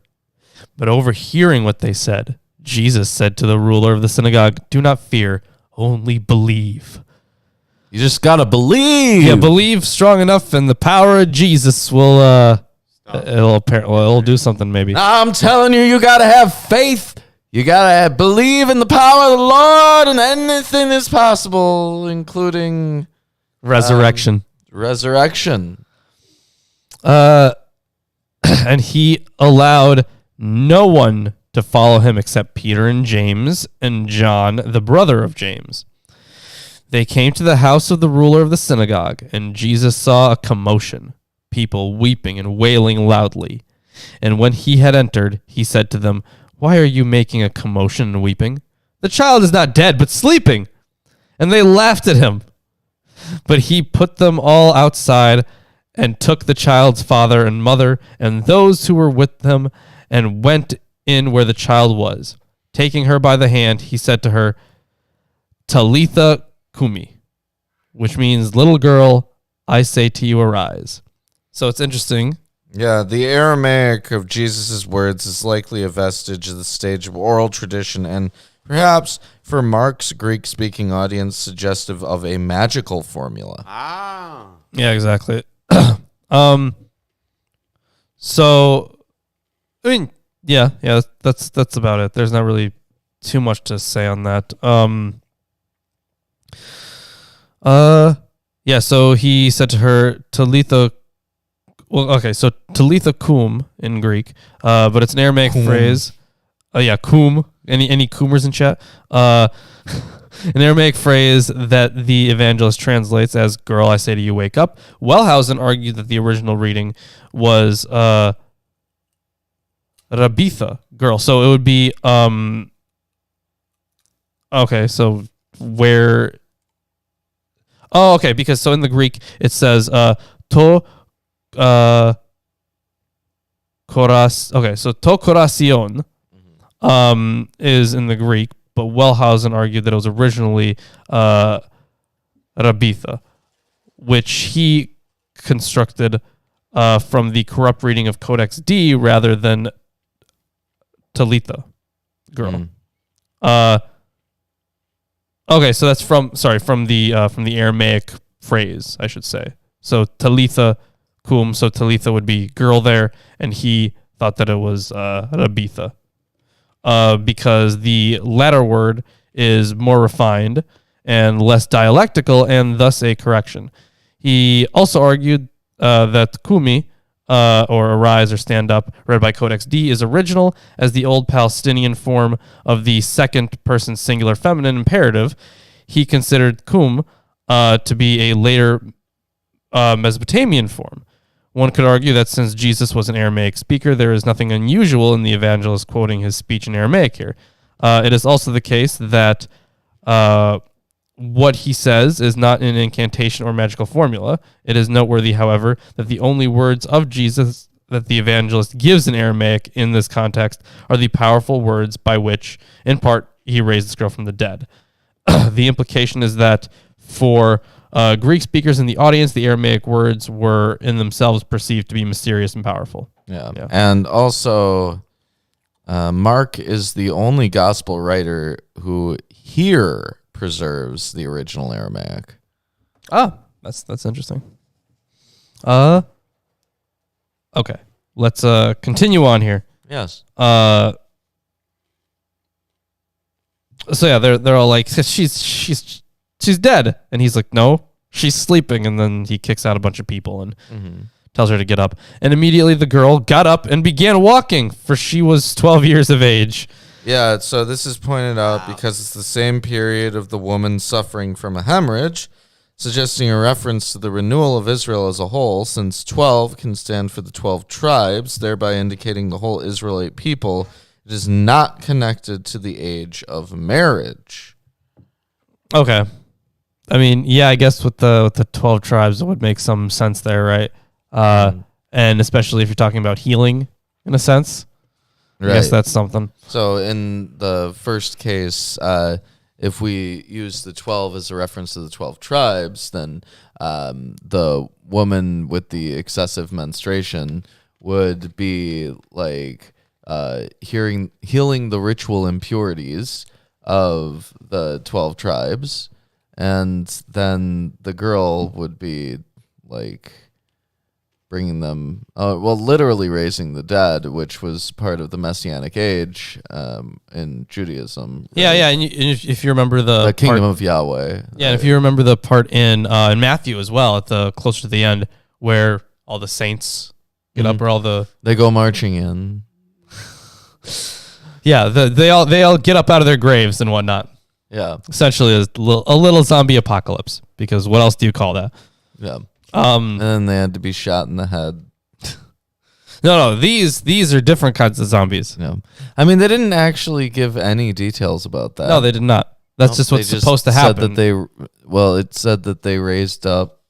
But overhearing what they said, Jesus said to the ruler of the synagogue, "Do not fear, only believe." You just gotta believe. Yeah, believe strong enough, and the power of Jesus will it'll do something maybe. I'm telling you, you gotta have faith. You gotta believe in the power of the Lord, and anything is possible, including Resurrection. Resurrection. And he allowed no one to follow him except Peter and James and John, the brother of James. They came to the house of the ruler of the synagogue, and Jesus saw a commotion, people weeping and wailing loudly. And when he had entered, he said to them, "Why are you making a commotion and weeping? The child is not dead, but sleeping." And they laughed at him. But he put them all outside and took the child's father and mother and those who were with them and went in where the child was. Taking her by the hand, he said to her, "Talitha kumi," which means, "Little girl, I say to you, arise." So it's interesting. Yeah, the Aramaic of Jesus' words is likely a vestige of the stage of oral tradition and perhaps for Mark's Greek-speaking audience suggestive of a magical formula. Ah. Yeah, exactly. So, I mean, yeah, that's about it. There's not really too much to say on that. Yeah, so he said to her, Talitha. Well, okay, so Talitha kum in Greek, but it's an Aramaic phrase. Yeah, kum. Any kumers in chat? An Aramaic phrase that the evangelist translates as "Girl, I say to you, wake up." Wellhausen argued that the original reading was Rabitha, girl. So it would be okay, so where? Oh, okay, because so in the Greek it says to koras. Okay, so to korasion is in the Greek, but Wellhausen argued that it was originally Rabitha, which he constructed from the corrupt reading of Codex D rather than Talitha, girl. Okay, so that's from the Aramaic phrase, I should say. So Talitha cum, so Talitha would be girl there, and he thought that it was Rabitha, because the latter word is more refined and less dialectical, and thus a correction. He also argued that kumi, or arise or stand up, read by Codex D, is original, as the old Palestinian form of the second person singular feminine imperative. He considered cum to be a later Mesopotamian form. One could argue that since Jesus was an Aramaic speaker, there is nothing unusual in the evangelist quoting his speech in Aramaic here. It is also the case that what he says is not an incantation or magical formula. It is noteworthy, however, that the only words of Jesus that the evangelist gives in Aramaic in this context are the powerful words by which, in part, he raised this girl from the dead. The implication is that for Greek speakers in the audience, the Aramaic words were in themselves perceived to be mysterious and powerful. Yeah. And also, Mark is the only gospel writer who here preserves the original Aramaic. Ah, that's interesting. Okay, let's continue on here. Yes. So yeah, they're all like, she's dead, and he's like, no, she's sleeping, and then he kicks out a bunch of people and tells her to get up, and immediately the girl got up and began walking, for she was 12 years of age. Yeah, so this is pointed out because it's the same period of the woman suffering from a hemorrhage, suggesting a reference to the renewal of Israel as a whole, since 12 can stand for the 12 tribes, thereby indicating the whole Israelite people. It is not connected to the age of marriage. Okay. I mean, yeah, I guess with the 12 tribes, it would make some sense there, right? And especially if you're talking about healing, in a sense. Right. I guess that's something. So in the first case, if we use the 12 as a reference to the 12 tribes, then the woman with the excessive menstruation would be like healing the ritual impurities of the 12 tribes, and then the girl would be like bringing them, literally raising the dead, which was part of the Messianic age in Judaism. Right? Yeah, and if you remember the kingdom of Yahweh. Yeah, and if you remember the part in Matthew as well, at the closer to the end, where all the saints get up, or all they go marching in. Yeah, they all get up out of their graves and whatnot. Yeah, essentially a little zombie apocalypse, because what else do you call that? Yeah. And then they had to be shot in the head. No, these are different kinds of zombies. Yeah, I mean, they didn't actually give any details about that. No, they did not. That's just what's supposed to happen. It said that they raised up.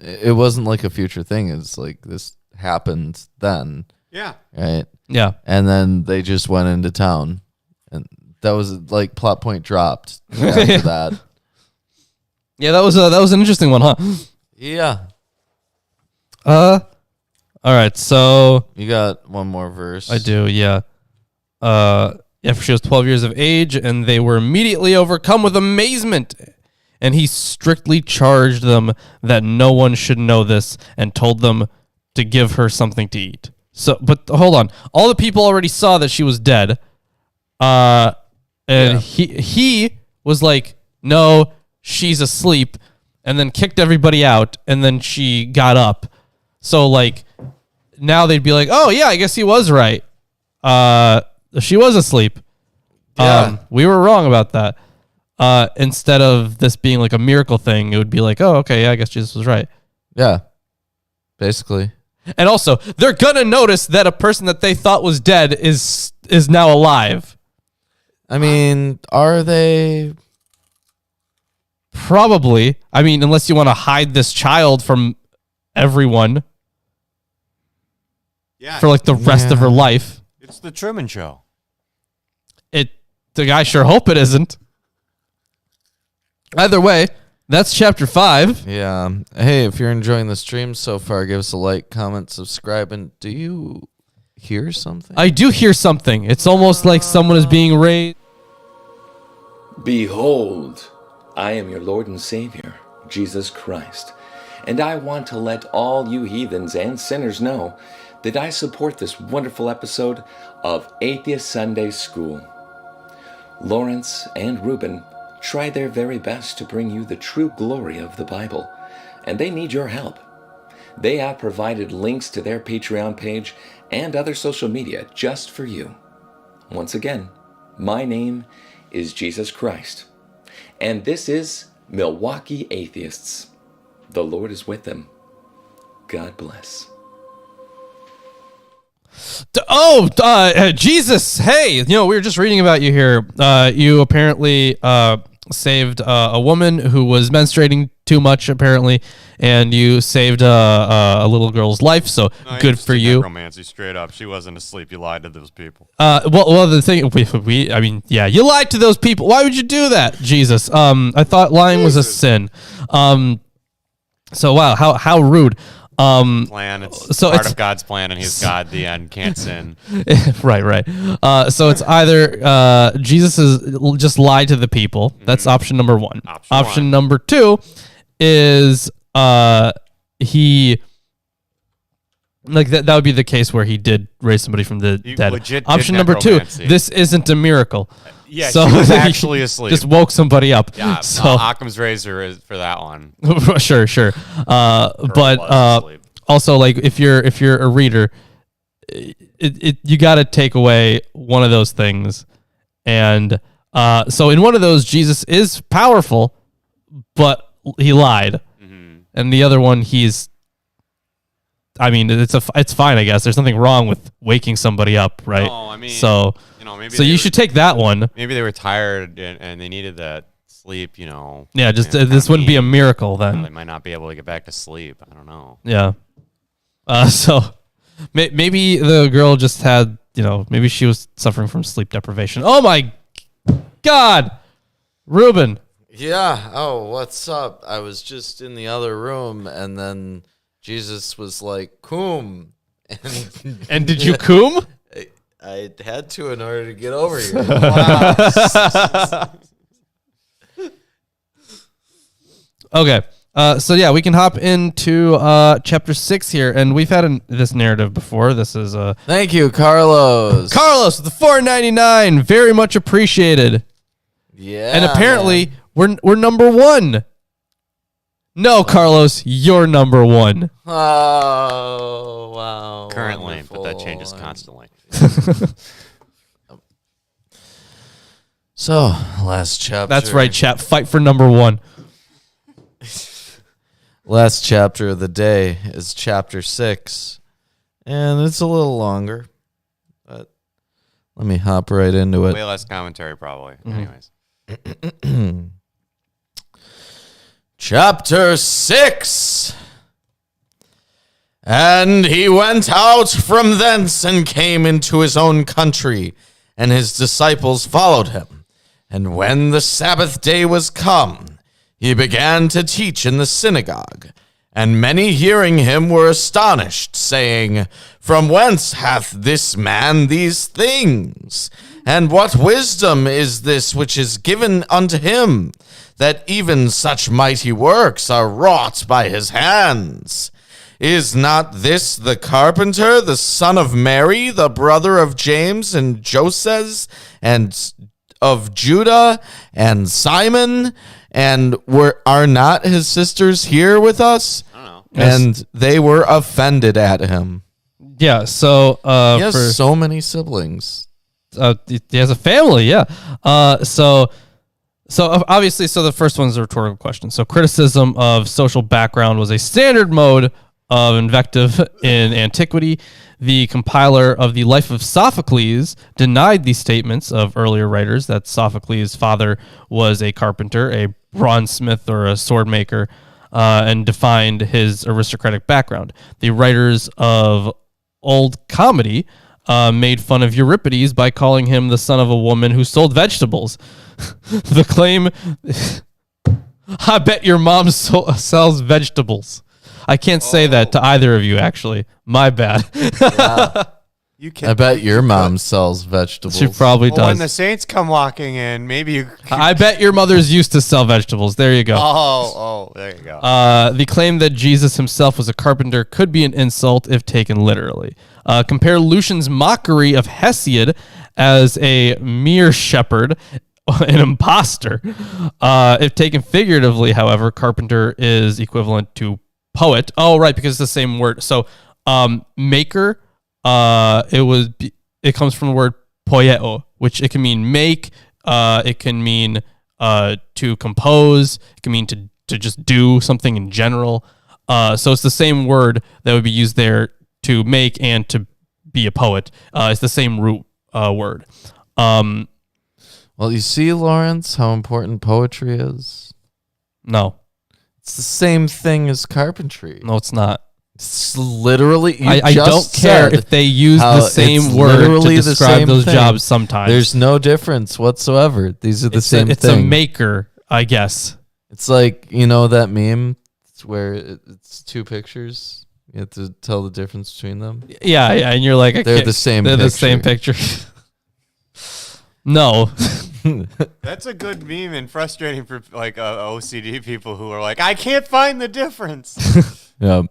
It wasn't like a future thing. It's like this happened then. Yeah. Right. Yeah. And then they just went into town, and that was like plot point dropped after that. Yeah, that was an interesting one, huh? Yeah. All right, so you got one more verse. I do, yeah. For she was 12 years of age, and they were immediately overcome with amazement. And he strictly charged them that no one should know this, and told them to give her something to eat. So, but hold on, all the people already saw that she was dead. He was like, no, she's asleep, and then kicked everybody out, and then she got up. So, like, now they'd be like, oh, yeah, I guess he was right. She was asleep. Yeah. We were wrong about that. Instead of this being like a miracle thing, it would be like, oh, okay, yeah, I guess Jesus was right. Yeah, basically. And also, they're going to notice that a person that they thought was dead is now alive. I mean, are they? Probably. I mean, unless you want to hide this child from everyone. Yeah. For like the rest of her life. It's the Truman Show. I sure hope it isn't. Either way, That's chapter 5. Yeah. Hey, if you're enjoying the stream so far, give us a like, comment, subscribe, and do you hear something? I do hear something. It's almost like someone is being raised. Behold, I am your Lord and Savior, Jesus Christ, and I want to let all you heathens and sinners know that I support this wonderful episode of Atheist Sunday School. Lawrence and Reuben try their very best to bring you the true glory of the Bible, and they need your help. They have provided links to their Patreon page and other social media just for you. Once again, my name is Jesus Christ, and this is Milwaukee Atheists. The Lord is with them. God bless. Jesus, hey, we were just reading about you here. You apparently saved a woman who was menstruating too much, apparently, and you saved a little girl's life, so good for you. Necromancy, straight up. She wasn't asleep. You lied to those people. Well, the thing, you lied to those people. Why would you do that, Jesus? I thought lying was a sin. So, wow, how rude. Plan. It's part of God's plan, and He's God. The end. Can't sin. Right. So it's either Jesus is just lied to the people. That's option number one. Option number 2 is he that would be the case where he did raise somebody from the dead. Option number 2, this isn't a miracle. Yeah, so she was actually asleep. Just woke somebody up. Yeah, so Occam's razor is for that one. sure. But also, like, if you're a reader, you got to take away one of those things, and so in one of those, Jesus is powerful, but he lied, and the other one, it's fine, I guess. There's nothing wrong with waking somebody up, right? No, I mean, so. Maybe so you should take that one. Maybe they were tired and they needed that sleep, Yeah, just this wouldn't be a miracle then. They might not be able to get back to sleep. I don't know. Yeah. So maybe the girl just had, maybe she was suffering from sleep deprivation. Oh my God, Reuben. Yeah. Oh, what's up? I was just in the other room, and then Jesus was like, "Coom," and did you coom? I had to in order to get over here. Wow. Okay. So yeah, we can hop into chapter 6 here, and we've had this narrative before. This is thank you, Carlos. Carlos with the $4.99, very much appreciated. Yeah, and apparently we're number 1. No, Carlos, you're number 1. Oh wow! Currently, wonderful. But that changes constantly. So, last chapter. That's right, chat. Fight for number 1. Last chapter of the day is chapter 6, and it's a little longer, but let me hop right into it. Way less commentary, probably. Anyways. Chapter 6. And he went out from thence and came into his own country, and his disciples followed him. And when the Sabbath day was come, he began to teach in the synagogue. And many hearing him were astonished, saying, From whence hath this man these things? And what wisdom is this which is given unto him, that even such mighty works are wrought by his hands? Is not this the carpenter, the son of Mary, the brother of James and Joses, and of Judah and Simon? And are not his sisters here with us? I don't know. And they were offended at him. Yeah, so he has so many siblings. He has a family, yeah. So obviously, the first one's a rhetorical question. So criticism of social background was a standard mode of invective in antiquity. The compiler of the Life of Sophocles denied these statements of earlier writers that Sophocles' father was a carpenter, a bronzesmith, or a sword maker, and defined his aristocratic background. The writers of Old Comedy made fun of Euripides by calling him the son of a woman who sold vegetables. The claim... I bet your mom sells vegetables. I can't say that to either of you, actually. My bad. You can. I bet your mom sells vegetables. She probably does. When the saints come walking in, maybe you. I bet your mother's used to sell vegetables. There you go. Oh, there you go. The claim that Jesus himself was a carpenter could be an insult if taken literally. Compare Lucian's mockery of Hesiod as a mere shepherd, an imposter. If taken figuratively, however, carpenter is equivalent to poet. Oh, right, because it's the same word. So, maker. It comes from the word poieo, which it can mean make, it can mean to compose, it can mean to just do something in general. So it's the same word that would be used there to make and to be a poet. It's the same root word. Well, you see, Lawrence, how important poetry is? No. It's the same thing as carpentry. No, it's not. It's literally. I don't care if they use the same word to describe those jobs sometimes. There's no difference whatsoever. These are the same thing. It's a maker, I guess. It's like, you know that meme? It's where it's two pictures. You have to tell the difference between them. Yeah, and you're like, they're the same They're picture. the same picture. No. That's a good meme and frustrating for like OCD people who are like, I can't find the difference. Yeah.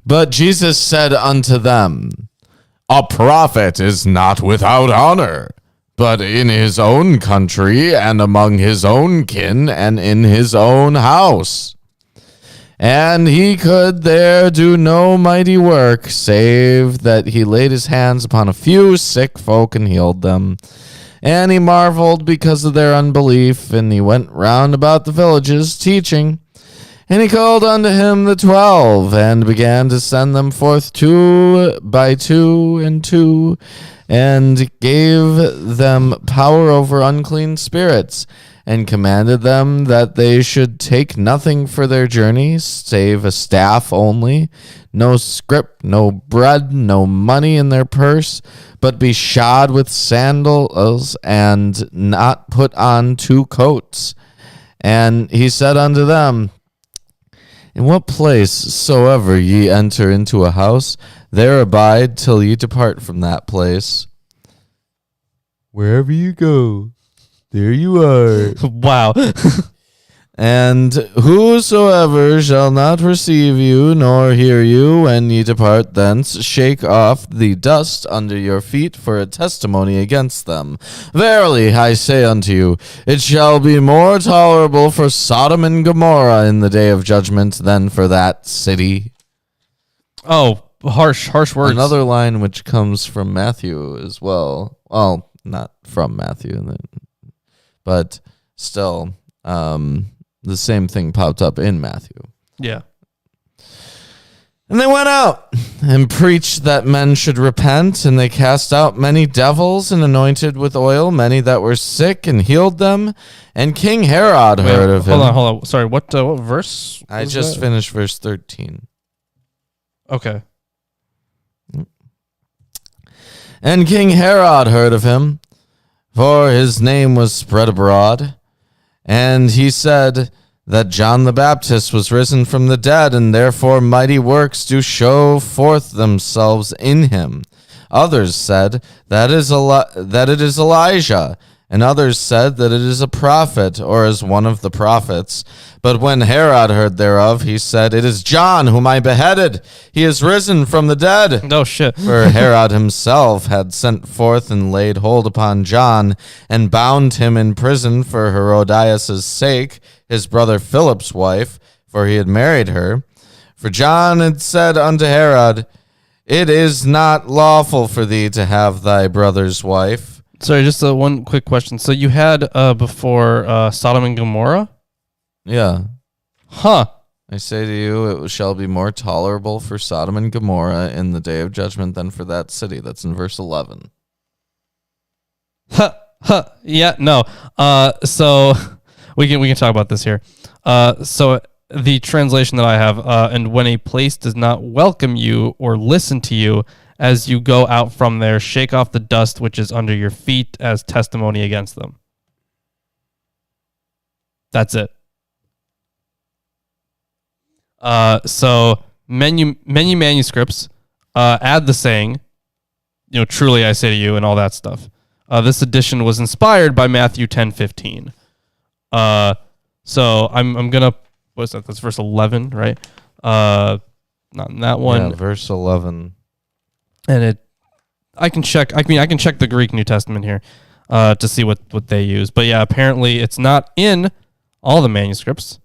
But Jesus said unto them, a prophet is not without honor, but in his own country and among his own kin and in his own house. And he could there do no mighty work, save that he laid his hands upon a few sick folk and healed them. And he marveled because of their unbelief, and he went round about the villages teaching. And he called unto him the 12, and began to send them forth 2 by 2 and 2, and gave them power over unclean spirits, and commanded them that they should take nothing for their journey, save a staff only, no scrip, no bread, no money in their purse, but be shod with sandals, and not put on 2 coats. And he said unto them, in what place soever ye enter into a house, there abide till ye depart from that place. Wherever you go, there you are. Wow. And whosoever shall not receive you, nor hear you, when ye depart thence, shake off the dust under your feet for a testimony against them. Verily, I say unto you, it shall be more tolerable for Sodom and Gomorrah in the day of judgment than for that city. Oh, harsh words. Another line which comes from Matthew as well. Well, not from Matthew, but still, the same thing popped up in Matthew. Yeah. And they went out and preached that men should repent, and they cast out many devils and anointed with oil many that were sick and healed them. And King Herod heard of him. Hold on. Sorry, what verse? I just finished verse 13. Okay. And King Herod heard of him, for his name was spread abroad. And he said that John the Baptist was risen from the dead, and therefore mighty works do show forth themselves in him. Others said that it is Elijah, and others said that it is a prophet, or as one of the prophets. But when Herod heard thereof, he said, it is John whom I beheaded. He is risen from the dead. No shit. For Herod himself had sent forth and laid hold upon John, and bound him in prison for Herodias' sake, his brother Philip's wife, for he had married her. For John had said unto Herod, it is not lawful for thee to have thy brother's wife. Sorry, just one quick question. So you had before Sodom and Gomorrah? Yeah. Huh. I say to you, it shall be more tolerable for Sodom and Gomorrah in the day of judgment than for that city. That's in verse 11. Yeah, no. So we can talk about this here. So the translation that I have, and when a place does not welcome you or listen to you, as you go out from there, shake off the dust which is under your feet as testimony against them. That's it. So many manuscripts add the saying, truly I say to you, and all that stuff. This edition was inspired by Matthew 10:15. So I'm gonna, what's that? That's verse 11, right? Not in that one. Yeah, verse 11. And I can check the Greek New Testament here to see what they use. But yeah, apparently it's not in all the manuscripts.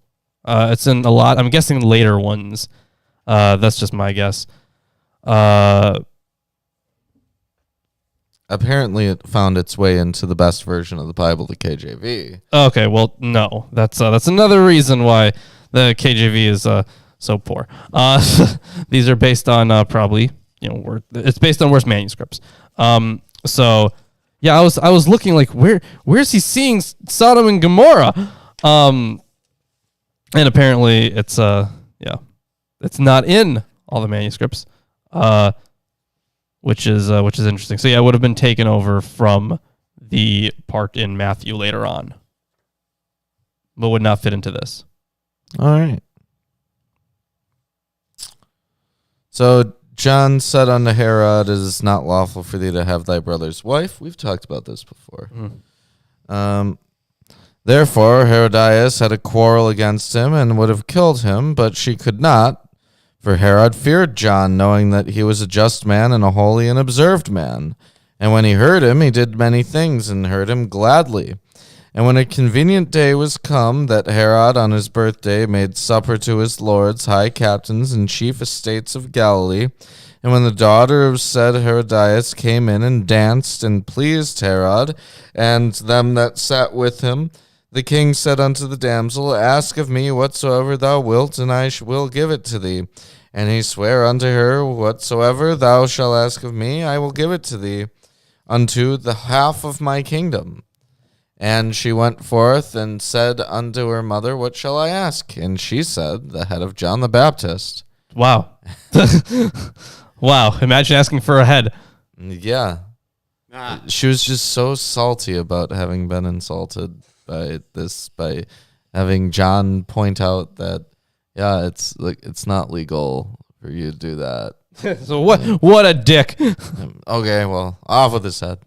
It's in a lot. I'm guessing later ones. That's just my guess. Apparently, it found its way into the best version of the Bible, the KJV. Okay, well, no, that's another reason why the KJV is so poor. These are based on probably it's based on worse manuscripts. So yeah, I was looking like where's he seeing Sodom and Gomorrah? And apparently it's it's not in all the manuscripts. Which is interesting. So yeah, it would have been taken over from the part in Matthew later on, but would not fit into this. All right. So John said unto Herod, "It is not lawful for thee to have thy brother's wife." We've talked about this before. Therefore Herodias had a quarrel against him and would have killed him, but she could not. For Herod feared John, knowing that he was a just man and a holy and observed man. And when he heard him, he did many things, and heard him gladly. And when a convenient day was come, that Herod on his birthday made supper to his lords, high captains, and chief estates of Galilee. And when the daughter of said Herodias came in and danced and pleased Herod, and them that sat with him, the king said unto the damsel, "Ask of me whatsoever thou wilt, and I will give it to thee." And he sware unto her, "Whatsoever thou shalt ask of me, I will give it to thee, unto the half of my kingdom." And she went forth and said unto her mother, "What shall I ask?" And she said, "The head of John the Baptist." Wow. Wow. Imagine asking for a head. Yeah. She was just so salty about having been insulted by having John point out that, yeah, it's not legal for you to do that. So what a dick. Okay, well, off with his head.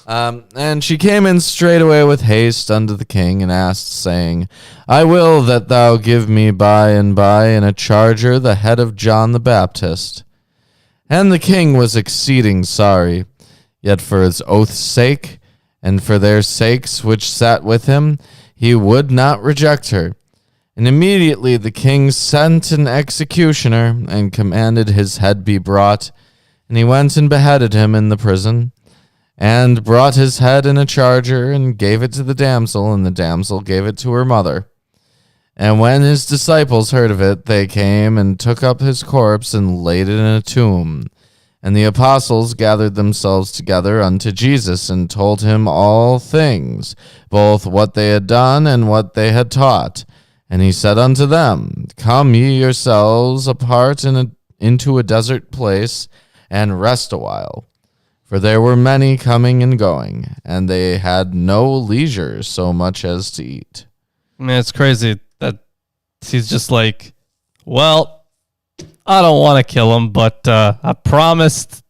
And she came in straightway with haste unto the king, and asked, saying, "I will that thou give me by and by in a charger the head of John the Baptist." And the king was exceeding sorry, yet for his oath's sake, and for their sakes which sat with him, he would not reject her. And immediately the king sent an executioner, and commanded his head be brought. And he went and beheaded him in the prison, and brought his head in a charger, and gave it to the damsel, and the damsel gave it to her mother. And when his disciples heard of it, they came and took up his corpse, and laid it in a tomb. And the apostles gathered themselves together unto Jesus, and told him all things, both what they had done and what they had taught. And he said unto them, "Come ye yourselves apart into a desert place, and rest a while." For there were many coming and going, and they had no leisure so much as to eat. Man, it's crazy that he's just like, well, I don't want to kill him, but I promised.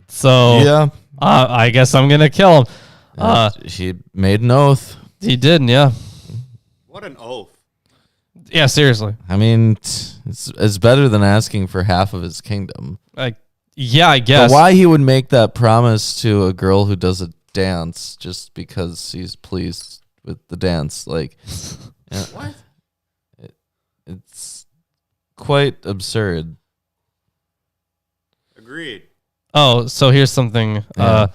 So Yeah. I guess I'm going to kill him. He made an oath. He did, yeah. What an oath. Yeah, seriously. I mean, it's better than asking for half of his kingdom. Yeah, I guess. But why he would make that promise to a girl who does a dance just because he's pleased with the dance? Like, yeah, What? it's quite absurd. Agreed. Oh, so here's something. Yeah.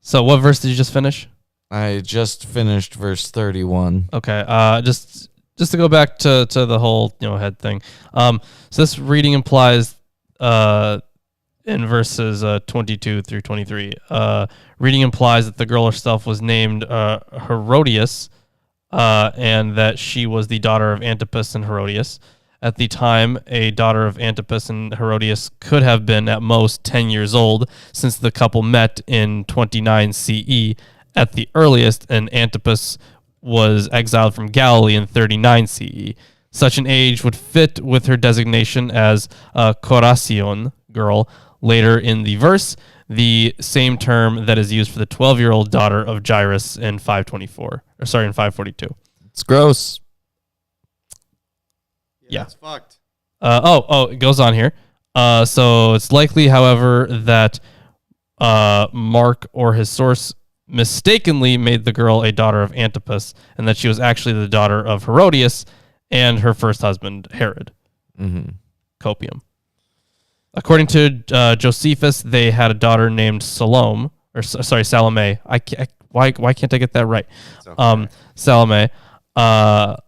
So what verse did you just finish? I just finished verse 31. Okay. Just to go back to the whole head thing. So this reading implies in verses 22 through 23. Reading implies that the girl herself was named Herodias, and that she was the daughter of Antipas and Herodias. At the time, a daughter of Antipas and Herodias could have been at most 10 years old, since the couple met in 29 CE at the earliest, and Antipas was exiled from Galilee in 39 CE. Such an age would fit with her designation as a Coracion girl later in the verse, the same term that is used for the 12-year-old daughter of Jairus in 542. It's gross. Yeah. It's fucked. It goes on here. So it's likely, however, that Mark or his source mistakenly made the girl a daughter of Antipas, and that she was actually the daughter of Herodias and her first husband, Herod. Copium. According to Josephus, they had a daughter named Salome. Why can't I get that right? Okay. Salome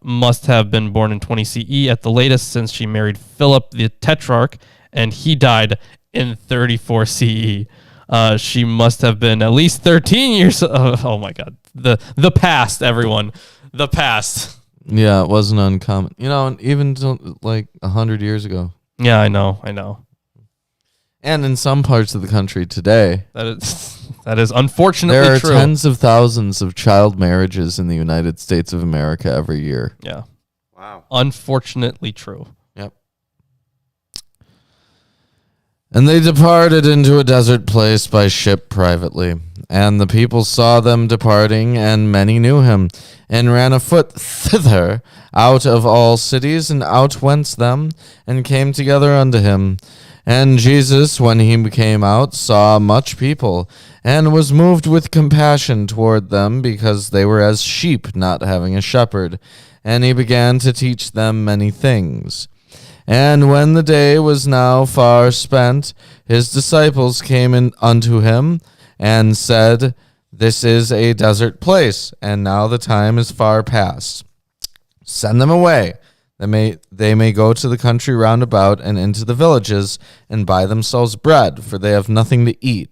must have been born in 20 CE at the latest, since she married Philip the Tetrarch, and he died in 34 CE. She must have been at least 13 years. Oh my God, the past, everyone, the past. Yeah, it wasn't uncommon. Even like 100 years ago. Yeah, I know. And in some parts of the country today, that is unfortunately there are true. tens of thousands of child marriages in the United States of America every year. Yeah. Wow. Unfortunately true. Yep. And they departed into a desert place by ship privately. And the people saw them departing, and many knew him, and ran afoot thither out of all cities, and outwent them, and came together unto him. And Jesus, when he came out, saw much people, and was moved with compassion toward them, because they were as sheep not having a shepherd. And he began to teach them many things. And when the day was now far spent, his disciples came in unto him, and said, This is a desert place, and now the time is far past. Send them away. They may go to the country round about and into the villages, and buy themselves bread, for they have nothing to eat.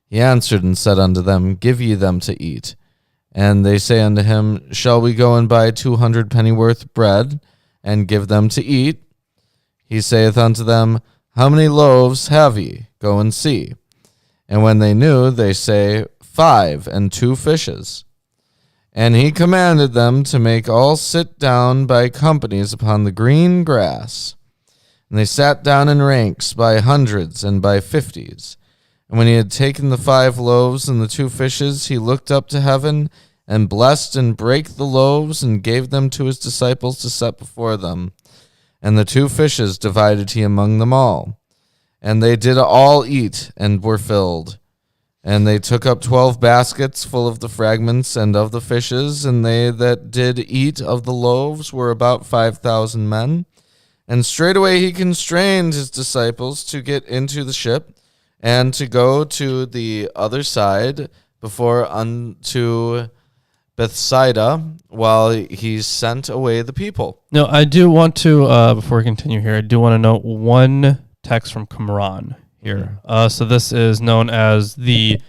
He answered and said unto them, Give ye them to eat. And they say unto him, Shall we go and buy 200 pennyworth bread, and give them to eat? He saith unto them, How many loaves have ye? Go and see. And when they knew, they say, 5, and 2 fishes. And he commanded them to make all sit down by companies upon the green grass. And they sat down in ranks by hundreds and by 50s. And when he had taken the 5 loaves and the 2 fishes, he looked up to heaven, and blessed and brake the loaves, and gave them to his disciples to set before them. And the 2 fishes divided he among them all. And they did all eat, and were filled. And they took up 12 baskets full of the fragments and of the fishes, and they that did eat of the loaves were about 5,000 men. And straightway he constrained his disciples to get into the ship, and to go to the other side before unto Bethsaida, while he sent away the people. No, I do want to, before we continue here, I do want to note one text from Qumran here. So this is known as the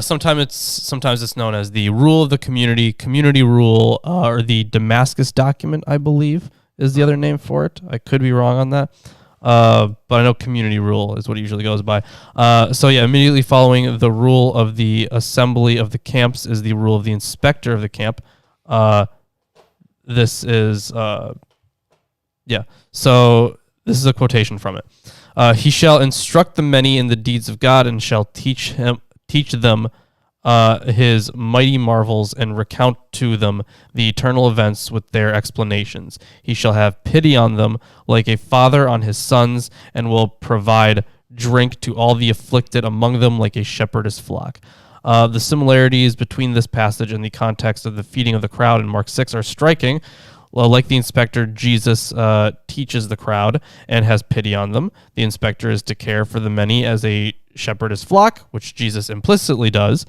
sometimes it's known as the rule of the community rule, or the Damascus document, I believe is the other name for it. I could be wrong on that, but I know community rule is what it usually goes by. So yeah, immediately following the rule of the assembly of the camps is the rule of the inspector of the camp. This is So this is a quotation from it. He shall instruct the many in the deeds of God, and shall teach them his mighty marvels, and recount to them the eternal events with their explanations. He shall have pity on them like a father on his sons, and will provide drink to all the afflicted among them like a shepherd his flock. The similarities between this passage and the context of the feeding of the crowd in Mark 6 are striking. Like the inspector, Jesus teaches the crowd and has pity on them. The inspector is to care for the many as a shepherd his flock, which Jesus implicitly does.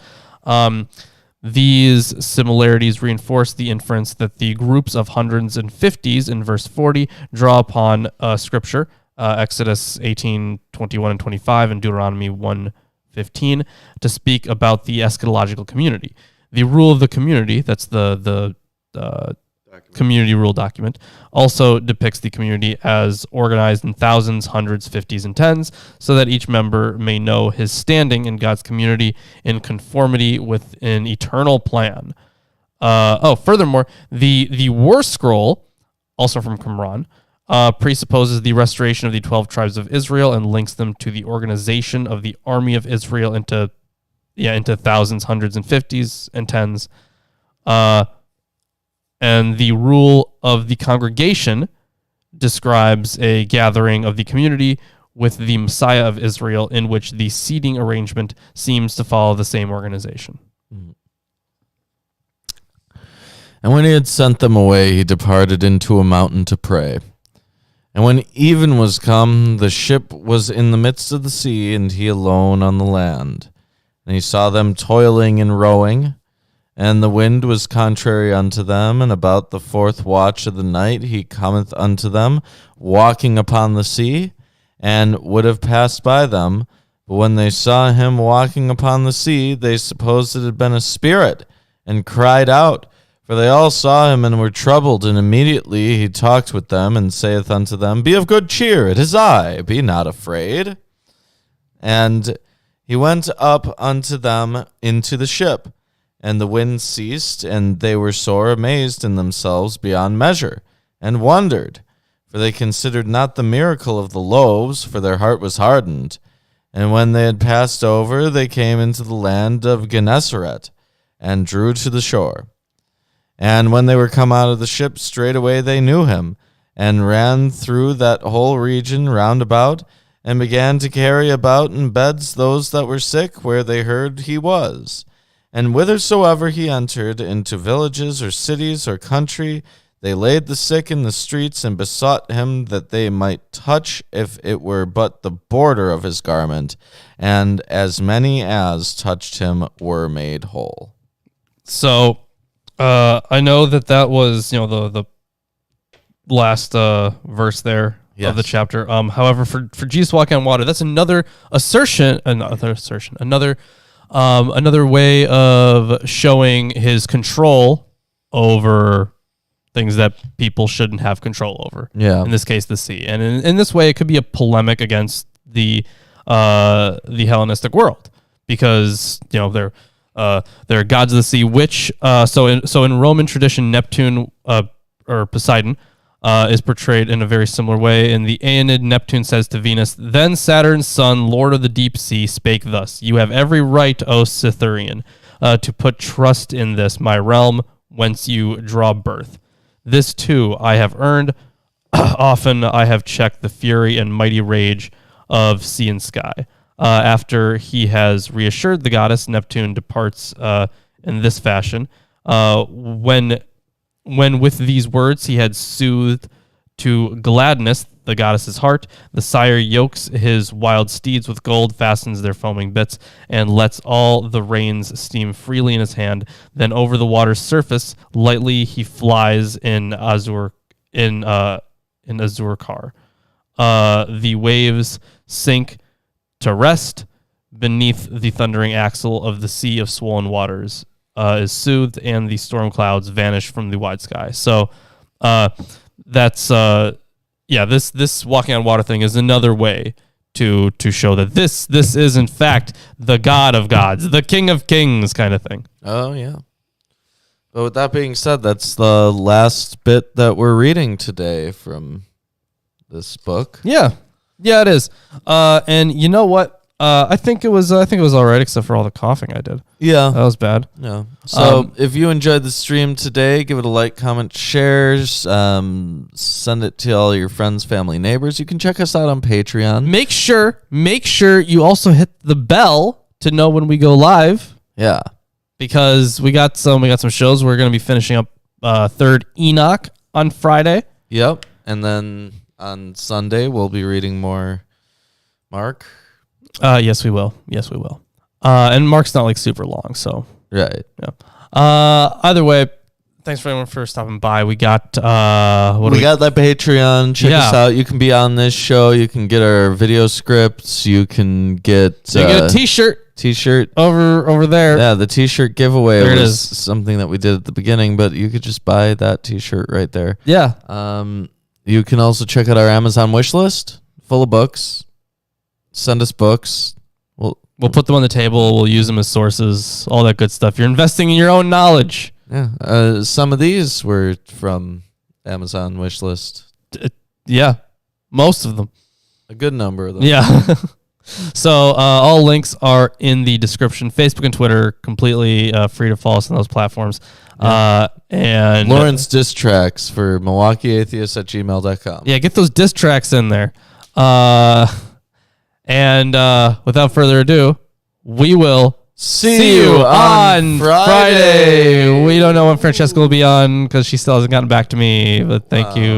These similarities reinforce the inference that the groups of hundreds and fifties in verse 40 draw upon Scripture, Exodus 18:21 and 25, and Deuteronomy 1:15, to speak about the eschatological community. The rule of the community, that's the community rule document, also depicts the community as organized in thousands, hundreds, fifties, and tens, so that each member may know his standing in God's community in conformity with an eternal plan. Furthermore, the War Scroll also from Qumran, presupposes the restoration of the 12 tribes of Israel and links them to the organization of the army of Israel into thousands, hundreds, and fifties and tens. And the rule of the congregation describes a gathering of the community with the Messiah of Israel, in which the seating arrangement seems to follow the same organization. And when he had sent them away, he departed into a mountain to pray. And when even was come, the ship was in the midst of the sea, and he alone on the land. And he saw them toiling and rowing, and the wind was contrary unto them. And about the 4th watch of the night he cometh unto them, walking upon the sea, and would have passed by them. But when they saw him walking upon the sea, they supposed it had been a spirit, and cried out. For they all saw him and were troubled, and immediately he talked with them, and saith unto them, Be of good cheer, it is I, be not afraid. And he went up unto them into the ship, and the wind ceased, and they were sore amazed in themselves beyond measure, and wondered, for they considered not the miracle of the loaves, for their heart was hardened. And when they had passed over, they came into the land of Gennesaret, and drew to the shore. And when they were come out of the ship, straightway they knew him, and ran through that whole region round about, and began to carry about in beds those that were sick, where they heard he was. And whithersoever he entered, into villages or cities or country, they laid the sick in the streets, and besought him that they might touch, if it were but the border of his garment. And as many as touched him were made whole. So I know that was, the last verse there of the chapter. However, for Jesus walking on water, that's another way of showing his control over things that people shouldn't have control over. Yeah. In this case, the sea. And in this way, it could be a polemic against the Hellenistic world, because they're gods of the sea, which so in Roman tradition, Neptune or Poseidon is portrayed in a very similar way. In the Aeneid, Neptune says to Venus, Then Saturn's son, lord of the deep sea, spake thus, You have every right, O Cytherean, to put trust in this, my realm, whence you draw birth. This too I have earned. Often I have checked the fury and mighty rage of sea and sky. After he has reassured the goddess, Neptune departs in this fashion. When with these words he had soothed to gladness the goddess's heart, the sire yokes his wild steeds with gold, fastens their foaming bits, and lets all the reins steam freely in his hand. Then over the water's surface lightly he flies in azure car. The waves sink to rest beneath the thundering axle of the sea of swollen waters is soothed, and the storm clouds vanish from the wide sky. So that's this walking on water thing is another way to show that this is in fact the God of gods, the King of kings kind of thing. Oh yeah. But with that being said, that's the last bit that we're reading today from this book. Yeah, it is. And you know what? I think it was all right, except for all the coughing I did. Yeah, that was bad. Yeah. So if you enjoyed the stream today, give it a like, comment, shares, send it to all your friends, family, neighbors. You can check us out on Patreon. Make sure you also hit the bell to know when we go live. Yeah, because we got some shows. We're going to be finishing up Third Enoch on Friday. Yep, and then on Sunday we'll be reading more Mark. Yes, we will. And Mark's not like super long, so right. Yeah. Either way, thanks for everyone for stopping by. We got we got that Patreon. Check us out. You can be on this show. You can get our video scripts. You can get a T-shirt over there. Yeah, the T-shirt giveaway was something that we did at the beginning, but you could just buy that T-shirt right there. Yeah. You can also check out our Amazon wish list full of books. Send us books. We'll put them on the table. We'll use them as sources, all that good stuff. You're investing in your own knowledge. Yeah. Some of these were from Amazon wish list. Yeah, most of them. A good number of them. Yeah. So all links are in the description. Facebook and Twitter, completely free to follow us on those platforms. And Lawrence diss tracks for MilwaukeeAtheist@gmail.com. yeah, get those diss tracks in there. And without further ado, we will see you on Friday. We don't know when Francesca will be on because she still hasn't gotten back to me, but thank you.